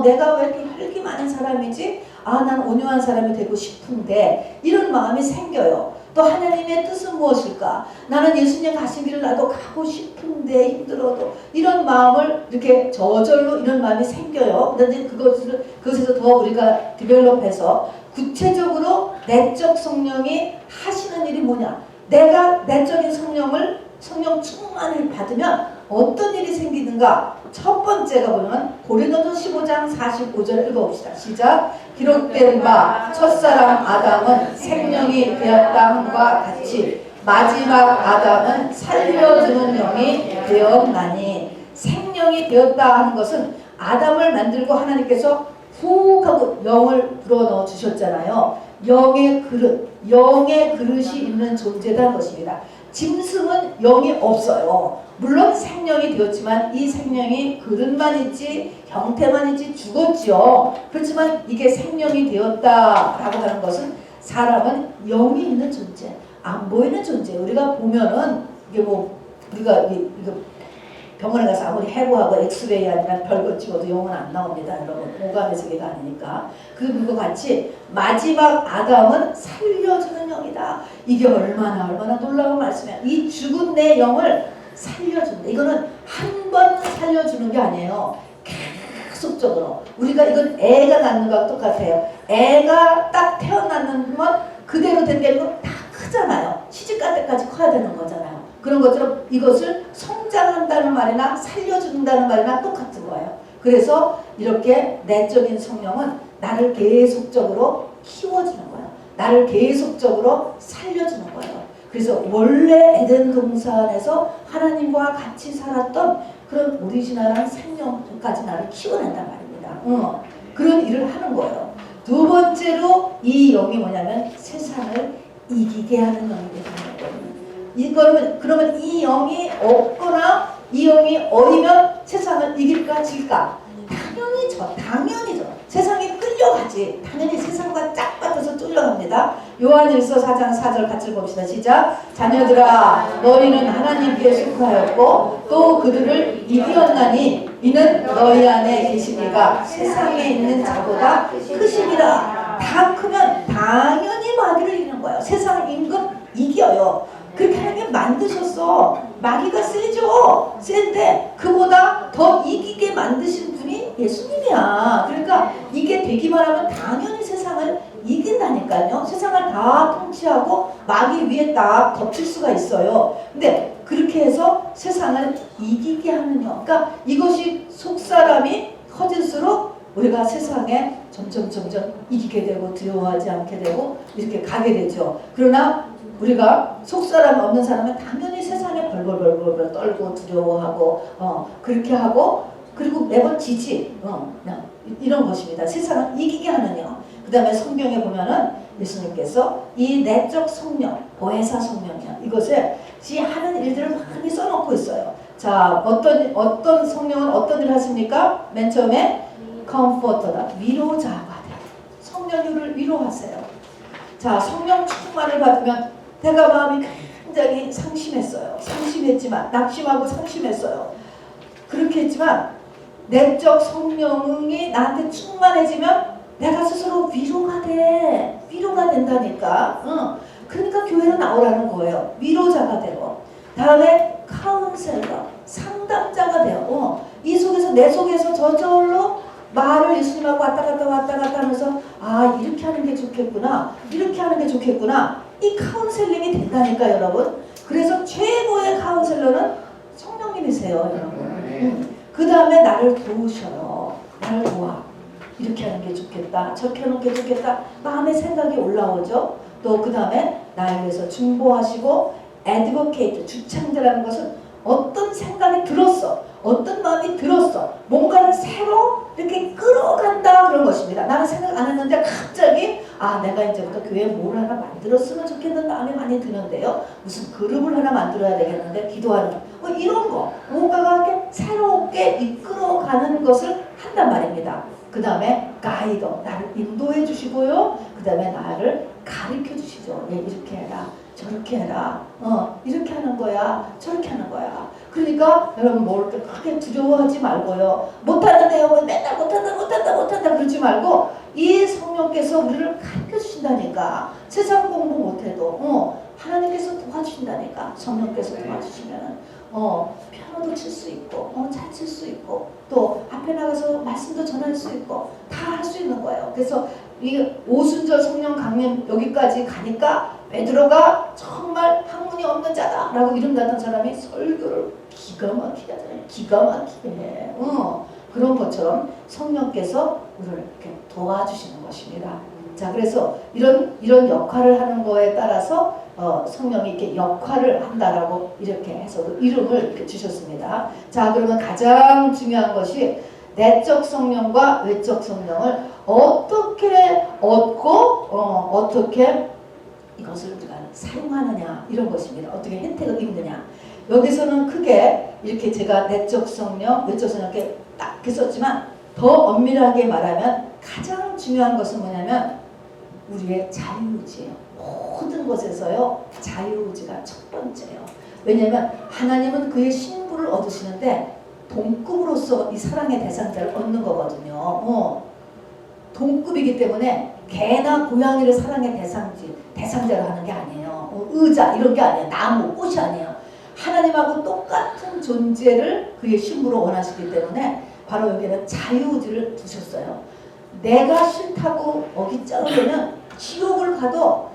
내가 왜 이렇게 혈기 많은 사람이지? 아, 난 온유한 사람이 되고 싶은데, 이런 마음이 생겨요. 또 하나님의 뜻은 무엇일까? 나는 예수님 가신 길을 나도 가고 싶은데 힘들어도, 이런 마음을 이렇게 저절로 이런 마음이 생겨요. 그런데 그것에서 더 우리가 디벨롭해서 구체적으로 내적 성령이 하시는 일이 뭐냐? 내가 내적인 성령 충만을 받으면 어떤 일이 생기는가? 첫 번째가 보면 고린도서 15장 45절 읽어봅시다. 시작. 기록된 바 첫사람 아담은 생명이 되었다 함과 같이 마지막 아담은 살려주는 영이 되었나니. 생명이 되었다 하는 것은 아담을 만들고 하나님께서 훅 하고 영을 불어넣어 주셨잖아요. 영의 그릇이 있는 존재라는 것입니다. 짐승은 영이 없어요. 물론 생명이 되었지만 이 생명이 그릇만 있지 형태만 있지 죽었지요. 그렇지만 이게 생명이 되었다라고 하는 것은 사람은 영이 있는 존재, 안 보이는 존재. 우리가 보면은 이게 뭐 우리가 이거 병원에 가서 아무리 해부하고 엑스레이 아니라 별거 찍어도 영은 안 나옵니다. 여러분 오감의 세계가 아니니까. 그거 같이 마지막 아담은 살려주는 영이다. 이게 얼마나 놀라운 말씀이야. 이 죽은 내 영을 살려준다. 이거는 한 번 살려주는 게 아니에요. 계속적으로. 우리가 이건 애가 낳는 거랑 똑같아요. 애가 딱 태어났는 건 그대로 된 게 아니고 다 크잖아요. 시집갈 때까지 커야 되는 거잖아요. 그런 것처럼 이것을 성장한다는 말이나 살려준다는 말이나 똑같은 거예요. 그래서 이렇게 내적인 성령은 나를 계속적으로 키워주는 거예요. 나를 계속적으로 살려주는 거예요. 그래서 원래 에덴 동산에서 하나님과 같이 살았던 그런 오리지널한 생명까지 나를 키워낸단 말입니다. 그런 일을 하는 거예요. 두 번째로 이 영이 뭐냐면 세상을 이기게 하는 영입니다. 그러면 이 영이 없거나 이 영이 어리면 세상을 이길까 질까? 당연히죠. 세상이 끌려가지. 당연히 세상과 짝 받아서 뚫려갑니다. 요한일서 4장 4절 같이 봅시다. 시작. 자녀들아 너희는 하나님께 속하였고 또 그들을 이기었나니 이는 너희 안에 계신 이가 세상에 있는 자보다 크심이라. 다 크면 당연히 마귀를 이기는 거예요. 세상 임금 이겨요. 그렇게 하나님 만드셨어. 마귀가 세죠. 센데 그보다 더 이기게 만드신 분이 예수님이야. 그러니까 이게 되기만 하면 당연히 세상을 이긴다니까요. 세상을 다 통치하고 마귀 위에 딱 덮칠 수가 있어요. 근데 그렇게 해서 세상을 이기게 하는 영. 그러니까 이것이 속사람이 커질수록 우리가 세상에 점점 이기게 되고 두려워하지 않게 되고 이렇게 가게 되죠. 그러나 우리가 속사람 없는 사람은 당연히 세상에 벌벌 떨고 두려워하고 그렇게 하고 그리고 매번 지지 그냥 이런 것입니다. 세상을 이기게 하는 영. 그 다음에 성경에 보면은 예수님께서 이 내적 성령, 보혜사 성령이야. 이것을 하는 일들을 많이 써놓고 있어요. 자, 어떤 성령은 어떤 일을 하십니까? 맨 처음에 컴포터다. 위로자가 돼. 성령을 위로하세요. 자, 성령 충만을 받으면 내가 마음이 굉장히 상심했지만 낙심하고 상심했어요. 그렇게 했지만 내적 성령이 나한테 충만해지면 내가 스스로 위로가 된다니까. 그러니까 교회로 나오라는 거예요. 위로자가 되고 다음에 카운셀러, 상담자가 돼요. 이 속에서 내 속에서 저절로 말을 예수님하고 왔다 갔다 하면서 이렇게 하는 게 좋겠구나, 이렇게 하는 게 좋겠구나. 이 카운셀링이 된다니까 여러분. 그래서 최고의 카운셀러는 성령님이세요 여러분. 그 다음에 나를 도우셔요. 나를 도와. 이렇게 하는 게 좋겠다, 저렇게 하는 게 좋겠다. 마음의 생각이 올라오죠. 또 그 다음에 나를 위해서 중보하시고 애드보케이트, 주창자라는 것은 어떤 생각이 들었어, 어떤 마음이 들었어, 뭔가를 새로 이렇게 끌어간다 그런 것입니다. 나는 생각 안 했는데 갑자기 내가 이제부터 교회에 뭘 하나 만들었으면 좋겠는 마음이 많이 드는데요. 무슨 그룹을 하나 만들어야 되겠는데 기도하는 이런 거 뭔가가 이렇게 새롭게 이끌어가는 것을 한단 말입니다. 그 다음에 가이더, 나를 인도해 주시고요. 그 다음에 나를 가르쳐 주시죠. 이렇게 해라, 저렇게 해라, 이렇게 하는 거야, 저렇게 하는 거야. 그러니까 여러분 뭘 크게 두려워하지 말고요. 못하는데요, 맨날 못한다 그러지 말고 이 성령께서 우리를 가르쳐 주신다니까. 세상 공부 못해도 하나님께서 도와주신다니까. 성령께서 도와주시면 피아노도 칠 수 있고 잘 칠 수 있고 또 앞에 나가서 말씀도 전할 수 있고 다 할 수 있는 거예요. 그래서 이 오순절 성령 강림 여기까지 가니까 베드로가 정말 학문이 없는 자다라고 이름 받은 사람이 설교를 기가 막히게 하잖아요. 기가 막히게 해. 그런 것처럼 성령께서 우리를 이렇게 도와주시는 것입니다. 자, 그래서 이런 역할을 하는 거에 따라서 성령이 이렇게 역할을 한다라고 이렇게 해서도 이름을 이렇게 주셨습니다. 자, 그러면 가장 중요한 것이 내적 성령과 외적 성령을 어떻게 얻고 어떻게 이것을 우리가 사용하느냐 이런 것입니다. 어떻게 혜택을 입느냐. 여기서는 크게 이렇게 제가 내적 성령, 외적 성령 이렇게 딱 이렇게 썼지만 더 엄밀하게 말하면 가장 중요한 것은 뭐냐면 우리의 자유의지예요. 모든 것에서요 자유의지가 첫 번째예요. 왜냐하면 하나님은 그의 신부를 얻으시는데 동급으로서 이 사랑의 대상자를 얻는 거거든요. 동급이기 때문에 개나 고양이를 사랑의 대상자로 하는 게 아니에요. 의자 이런 게 아니에요. 나무, 꽃이 아니에요. 하나님하고 똑같은 존재를 그의 신부로 원하시기 때문에 바로 여기에는 자유의지를 두셨어요. 내가 싫다고 어깃자르면 지옥을 가도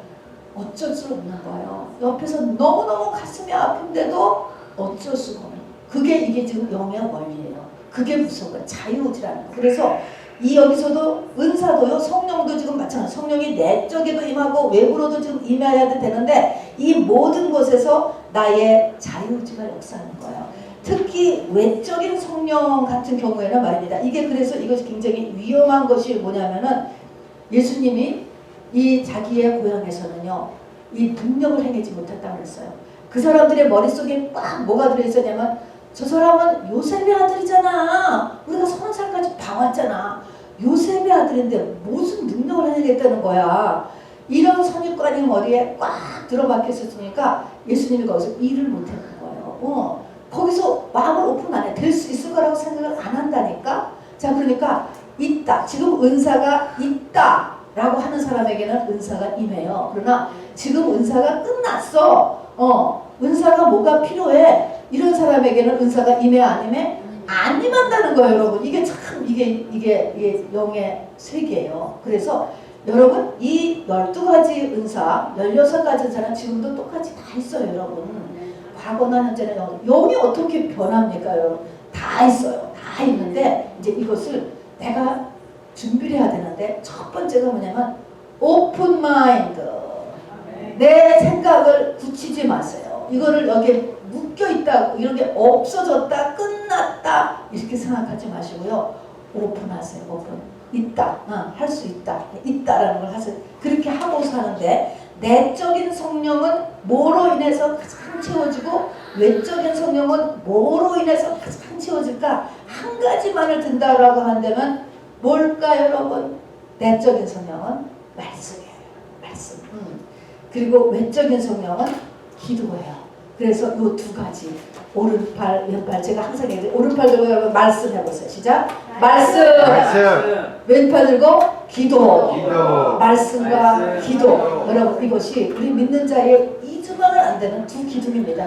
어쩔 수 없는 거예요. 옆에서 너무너무 가슴이 아픈데도 어쩔 수가 없는 거예요. 그게 이게 지금 영의 원리예요. 그게 무서운 거예요. 자유의지라는 거. 그래서 이 여기서도 은사도요, 성령도 지금 마찬가지. 성령이 내적에도 임하고 외부로도 지금 임해야 되는데 이 모든 곳에서 나의 자유의지가 역사하는 거예요. 특히 외적인 성령 같은 경우에는 말입니다. 이게 그래서 이것이 굉장히 위험한 것이 뭐냐면은 예수님이 이 자기의 고향에서는요 이 능력을 행하지 못했다고 그랬어요. 그 사람들의 머릿속에 꽉 뭐가 들어있었냐면 저 사람은 요셉의 아들이잖아. 우리가 30살까지 봐왔잖아. 요셉의 아들인데 무슨 능력을 해내겠다는 거야. 이런 선입관이 머리에 꽉 들어박혀 있었으니까 예수님이 거기서 일을 못했는 거예요. 거기서 마음을 오픈 안 해. 될 수 있을 거라고 생각을 안 한다니까. 자, 그러니까 있다. 지금 은사가 있다 라고 하는 사람에게는 은사가 임해요. 그러나 지금 은사가 끝났어. 은사가 뭐가 필요해. 이런 사람에게는 은사가 임해 안 임해? 안 임한다는 거예요, 여러분. 이게 참 이게 영의 세계예요. 그래서 여러분 이 12가지 은사, 16가지 은사는 지금도 똑같이 다 있어요, 여러분. 과거나 현재는 영이 어떻게 변합니까, 여러분? 다 있어요. 다 있는데 이제 이것을 내가 준비를 해야 되는데 첫 번째가 뭐냐면 오픈 마인드. 내 생각을 굳히지 마세요. 이거를 여기에 묶여있다, 이런 게 없어졌다, 끝났다 이렇게 생각하지 마시고요. 오픈하세요. 오픈. 있다. 할 수 있다. 있다라는 걸 하세요. 그렇게 하고 사는데 내적인 성령은 뭐로 인해서 가장 채워지고 외적인 성령은 뭐로 인해서 가장 채워질까? 한 가지만을 든다라고 한다면 뭘까요, 여러분? 내적인 성령은 말씀이에요. 말씀. 그리고 외적인 성령은 기도예요. 그래서 이 두 가지 오른팔, 왼팔 제가 항상 얘기해요. 오른팔 들고 여러분 말씀 해보세요. 시작. 말씀. 왼팔 들고 기도. 말씀과 기도. 여러분 이것이 우리 믿는 자의 잊으면 안 되는 두 기둥입니다.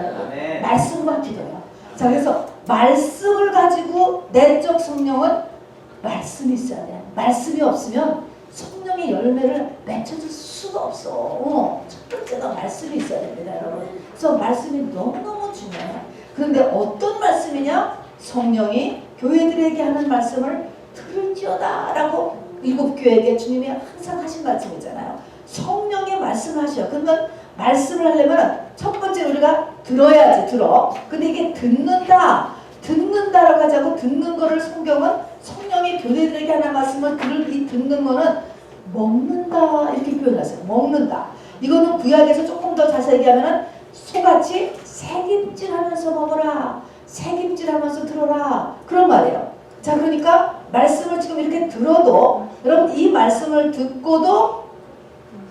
말씀과 기도예요. 자, 그래서 말씀을 가지고 내적 성령은 말씀이 있어야 돼요. 말씀이 없으면 성령의 열매를 맺혀줄 수가 없어. 첫 번째가 말씀이 있어야 됩니다, 여러분. 그래서 말씀이 너무너무 중요해요. 그런데 어떤 말씀이냐? 성령이 교회들에게 하는 말씀을 들을지어다 라고 7교회에게 주님이 항상 하신 말씀이잖아요. 성령의 말씀을 하셔요. 그러면 말씀을 하려면 첫 번째 우리가 들어야지, 들어. 근데 이게 듣는다라고 하지 않고 듣는 거를 성경은 성령이 교회들에게 하는 말씀을 들을 이 듣는 거는 먹는다 이렇게 표현하세요. 먹는다. 이거는 구약에서 조금 더 자세히 얘기하면 소같이 새김질하면서 먹어라. 새김질하면서 들어라. 그런 말이에요. 자, 그러니까 말씀을 지금 이렇게 들어도 여러분 이 말씀을 듣고도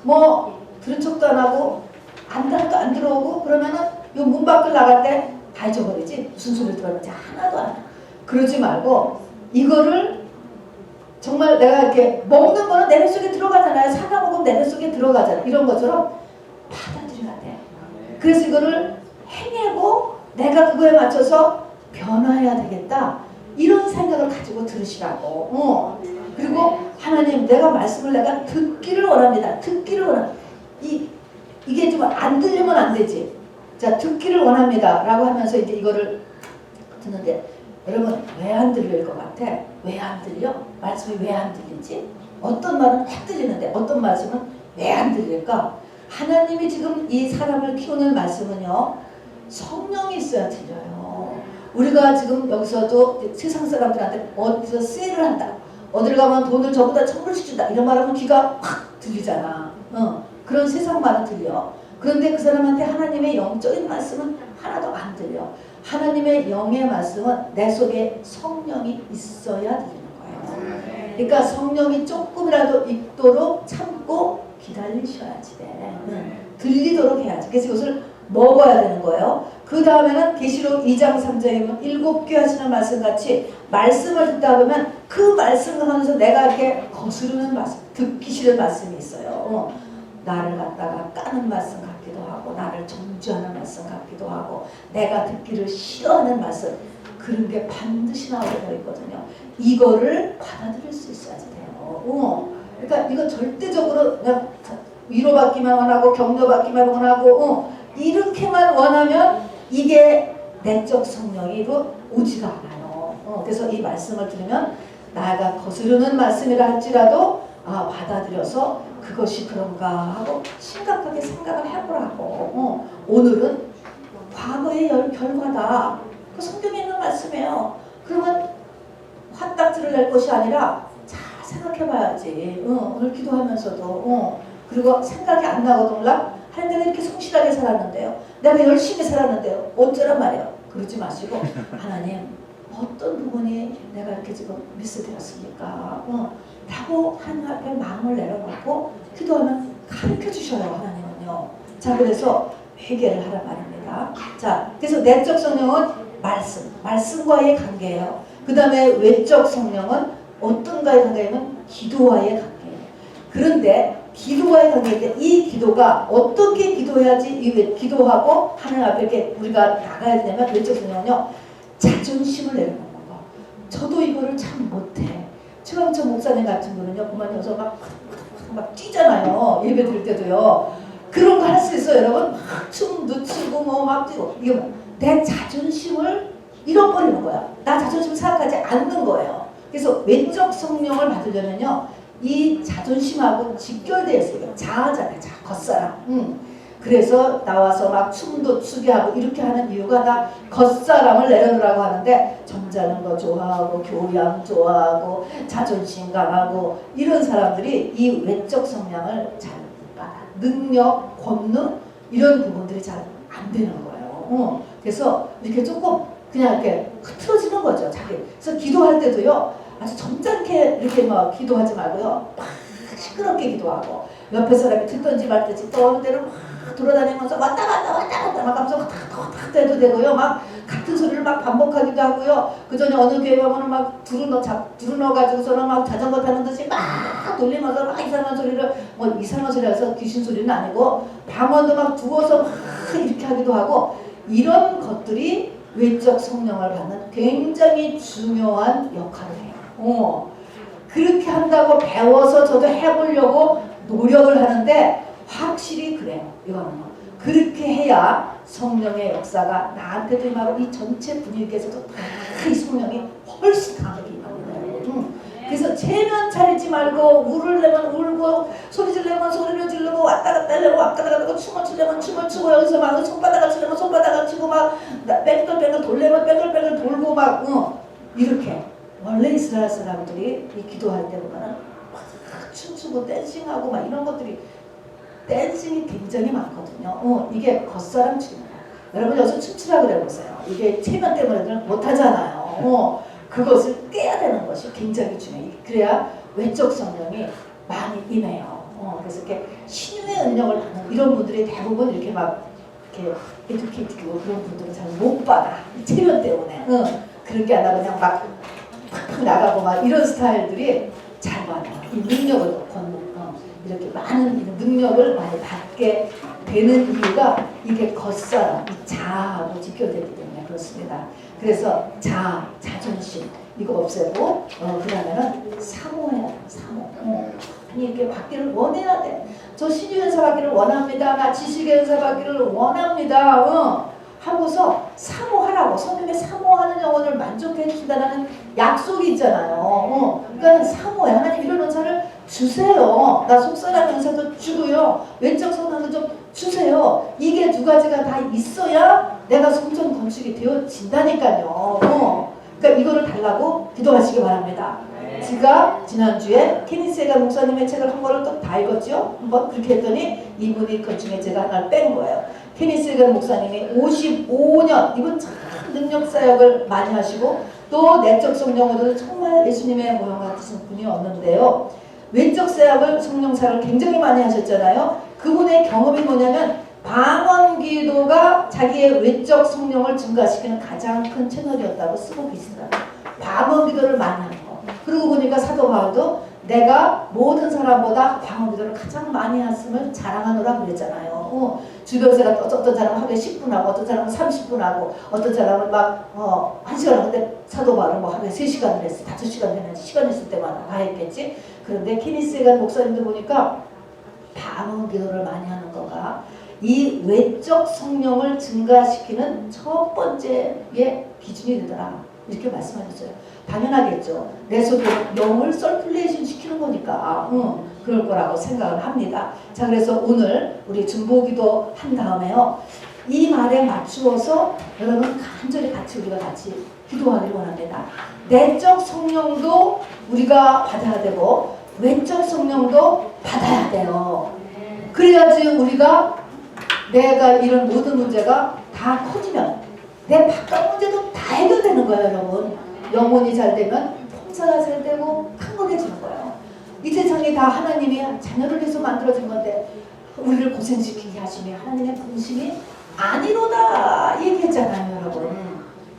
뭐 들은 척도 안 하고 안 들어오고 그러면은 요 문 밖을 나갈 때 다 잊어버리지. 무슨 소리를 들었는지 하나도 안 해. 그러지 말고 이거를 정말 내가 이렇게 먹는 거는 내 뱃속에 들어가잖아요. 사과 먹으면 내 뱃속에 들어가잖아요. 이런 것처럼 받아들여야 돼. 그래서 이거를 해내고 내가 그거에 맞춰서 변화해야 되겠다. 이런 생각을 가지고 들으시라고. 그리고 하나님 내가 말씀을 내가 듣기를 원합니다. 듣기를 원합니다. 이게 좀 안 들리면 안 되지. 자, 듣기를 원합니다. 라고 하면서 이제 이거를 듣는데 여러분 왜 안 들릴 것 같아? 왜 안 들려? 말씀이 왜 안 들리지? 어떤 말은 확 들리는데 어떤 말씀은 왜 안 들릴까? 하나님이 지금 이 사람을 키우는 말씀은요 성령이 있어야 들려요. 우리가 지금 여기서도 세상 사람들한테 어디서 세일을 한다, 어딜 가면 돈을 저보다 1000불씩 준다 이런 말하면 귀가 확 들리잖아. 그런 세상만은 들려. 그런데 그 사람한테 하나님의 영적인 말씀은 하나도 안 들려. 하나님의 영의 말씀은 내 속에 성령이 있어야 들리는 거예요. 그러니까 성령이 조금이라도 있도록 참고 기다리셔야지 돼. 들리도록 해야지. 그래서 이것을 먹어야 되는 거예요. 그 다음에는 계시록 2장 3장에 보면 7개 하시는 말씀 같이 말씀을 듣다 보면 그 말씀을 하면서 내가 이렇게 거스르는 말씀, 듣기 싫은 말씀이 있어요. 나를 갖다가 까는 말씀 같기도 하고 나를 정죄하는 말씀 같기도 하고 내가 듣기를 싫어하는 말씀, 그런 게 반드시 나오게 되어 있거든요. 이거를 받아들일 수 있어야지 돼요. 그러니까 이거 절대적으로 그냥 위로받기만 원하고 격려받기만 원하고 이렇게만 원하면 이게 내적 성령으로 오지가 않아요. 그래서 이 말씀을 들으면 나가 거스르는 말씀이라 할지라도 받아들여서 그것이 그런가 하고 심각하게 생각을 해보라고. 오늘은 과거의 결과다. 그 성경에 있는 말씀이에요. 그러면 화딱지를 낼 것이 아니라 잘 생각해봐야지. 오늘 기도하면서도 그리고 생각이 안 나거든. 하나님 내가 이렇게 성실하게 살았는데요. 내가 열심히 살았는데요. 어쩌란 말이에요. 그러지 마시고 하나님 어떤 부분이 내가 이렇게 지금 미스되었습니까? 라고 하나님 앞에 마음을 내려놓고 기도하면 가르쳐 주셔요. 하나님은요. 자, 그래서 회개를 하란 말입니다. 자, 그래서 내적 성령은 말씀과의 관계예요. 그 다음에 외적 성령은 어떤가의 관계냐면 기도와의 관계예요. 그런데 기도와의 관계인데 이 기도가 어떻게 기도해야지 이 기도하고 하나님 앞에 이렇게 우리가 나가야 되냐면 외적 성령은요, 자존심을 내려놓는 거. 저도 이거를 참 못해. 최강천 목사님 같은 분은요, 그만여서 막 뛰잖아요. 예배 드릴 때도요. 그런 거 할 수 있어요, 여러분. 막 춤도 추고 막 뛰고. 이게 내 자존심을 잃어버리는 거야. 나 자존심을 생각하지 않는 거예요. 그래서 외적 성령을 받으려면요, 이 자존심하고 직결되어 있어요. 자아잖아요. 겉사람. 그래서 나와서 막 춤도 추게 하고 이렇게 하는 이유가 다 겉사람을 내려놓으라고 하는데 점잖은 거 좋아하고 교양 좋아하고 자존심 강하고 이런 사람들이 이 외적 성향을 잘 받아. 능력, 권능 이런 부분들이 잘 안 되는 거예요. 그래서 이렇게 조금 그냥 이렇게 흐트러지는 거죠. 자기. 그래서 기도할 때도요, 아주 점잖게 이렇게 막 기도하지 말고요, 막 시끄럽게 기도하고 옆에 사람이 듣던지 말든지 떠오는 대로 막 돌아다니면서 왔다 갔다 막 하면서 탁탁탁 해도 되고요. 막 같은 소리를 막 반복하기도 하고요. 그 전에 어느 교회 가면은 막 두루넣어가지고서는 막 자전거 타는 듯이 막 돌리면서 막 이상한 소리를, 뭐 이상한 소리라서 귀신 소리는 아니고 방언도 막 두어서 막 이렇게 하기도 하고, 이런 것들이 외적 성령을 받는 굉장히 중요한 역할을 해요. 그렇게 한다고 배워서 저도 해보려고 노력을 하는데 확실히 그래요. 이거는 그렇게 해야 성령의 역사가 나한테도 임하고 이 전체 분위기에서도 다 이 성령이 훨씬 강하게 임합니다. 그래서 체면 차리지 말고 울을 내면 울고 소리 지르면 소리를 지르고 왔다 갔다 하려고 왔다 갔다 하고 춤을 추려면 춤을 추고 여기서 막 손바닥을 치려면 손바닥을 치고 막 뺑글뺑글 돌려면 뺑글뺑글 돌고 막 이렇게. 원래 이스라엘 사람들이 이 기도할 때 보면은 막 춤추고 댄싱하고 막 이런 것들이, 댄싱이 굉장히 많거든요. 이게 겉사람 춤입니다. 여러분 여기서 춤추라 그래 보세요. 이게 체면 때문에 못하잖아요. 그것을 깨야 되는 것이 굉장히 중요해요. 그래야 외적 성령이 많이 임해요. 그래서 이렇게 신유의 은력을 받는 이런 분들이 대부분 이렇게 막 이렇게 에듀케이티고 그런 분들은 잘 못 받아. 체면 때문에. 그렇게 안 하고 그냥 막 팍팍 나가고 막 이런 스타일들이 잘 받아요. 이 능력을 이렇게 많은 능력을 많이 받게 되는 이유가 이게 겉사람, 이 자아하고 직결되기 때문에 그렇습니다. 그래서 자존심 이거 없애고 그 다음에는 사모해야 돼. 사모. 아니 이렇게 받기를 원해야 돼. 저 신유연사 받기를 원합니다. 나 지식의 연사 받기를 원합니다. 하고서 사모하라고. 성경에 사모하는 영혼을 만족해 주신다는 약속이 있잖아요. 그러니까 사모해. 하나님 이런 은사를 주세요. 나 속사람 은사도 주고요. 외적 성령도 좀 주세요. 이게 두 가지가 다 있어야 내가 성전 건축이 되어진다니까요. 그러니까 이거를 달라고 기도하시기 바랍니다. 제가 지난주에 케니스가 목사님의 책을 한 거를 또 다 읽었죠. 한번 그렇게 했더니 이분이 그 중에 제가 하나를 뺀 거예요. 케니스가 목사님이 55년 이분 참 능력사역을 많이 하시고 또 내적 성령으로도 정말 예수님의 모형 같으신 분이었는데요. 외적 사역을 성령사를 굉장히 많이 하셨잖아요. 그분의 경험이 뭐냐면 방언 기도가 자기의 외적 성령을 증가시키는 가장 큰 채널이었다고 쓰고 계시더라고요. 방언 기도를 많이 하는 거. 그러고 보니까 사도 바울도 내가 모든 사람보다 방언 기도를 가장 많이 했음을 자랑하노라 그랬잖아요. 주변에서 어떤 사람은 하루에 10분 하고 어떤 사람은 30분 하고 어떤 사람은 막 1시간 하는데 사도 바울은 뭐 하루에 3시간을 했어. 5시간 했는지 시간 있을 때마다 다 했겠지. 그런데 케니스가 목사님들 보니까 방언 기도를 많이 하는 거가 이 외적 성령을 증가시키는 첫 번째의 기준이 되더라. 이렇게 말씀하셨어요. 당연하겠죠. 내 속에 영을 서큘레이션 시키는 거니까 그럴 거라고 생각을 합니다. 자, 그래서 오늘 우리 중보기도 한 다음에요. 이 말에 맞추어서 여러분 간절히 우리가 같이 기도하기를 원합니다. 내적 성령도 우리가 받아야 되고 외적 성령도 받아야 돼요. 그래야지 우리가 내가 이런 모든 문제가 다 커지면 내 바깥 문제도 다 해결되는 거예요, 여러분. 영혼이 잘 되면 봉사가 잘 되고 강건해지는 거예요. 이 세상이 다 하나님이 자녀를 위해서 만들어진 건데 우리를 고생시키게 하시니 하나님의 분심이 아니로다 얘기했잖아요, 여러분.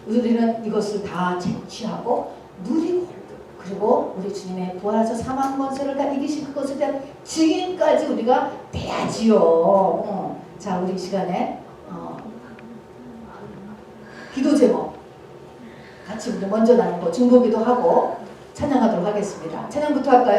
우리는 이것을 다 쟁취하고 누리고 그리고 우리 주님의 부활하셔 사망 권세를 다 이기신 그것에 대한 증인까지 우리가 돼야지요. 자, 우리 이 시간에 기도 제목 같이 우리 먼저 나누고 중보기도 하고 찬양하도록 하겠습니다. 찬양부터 할까요?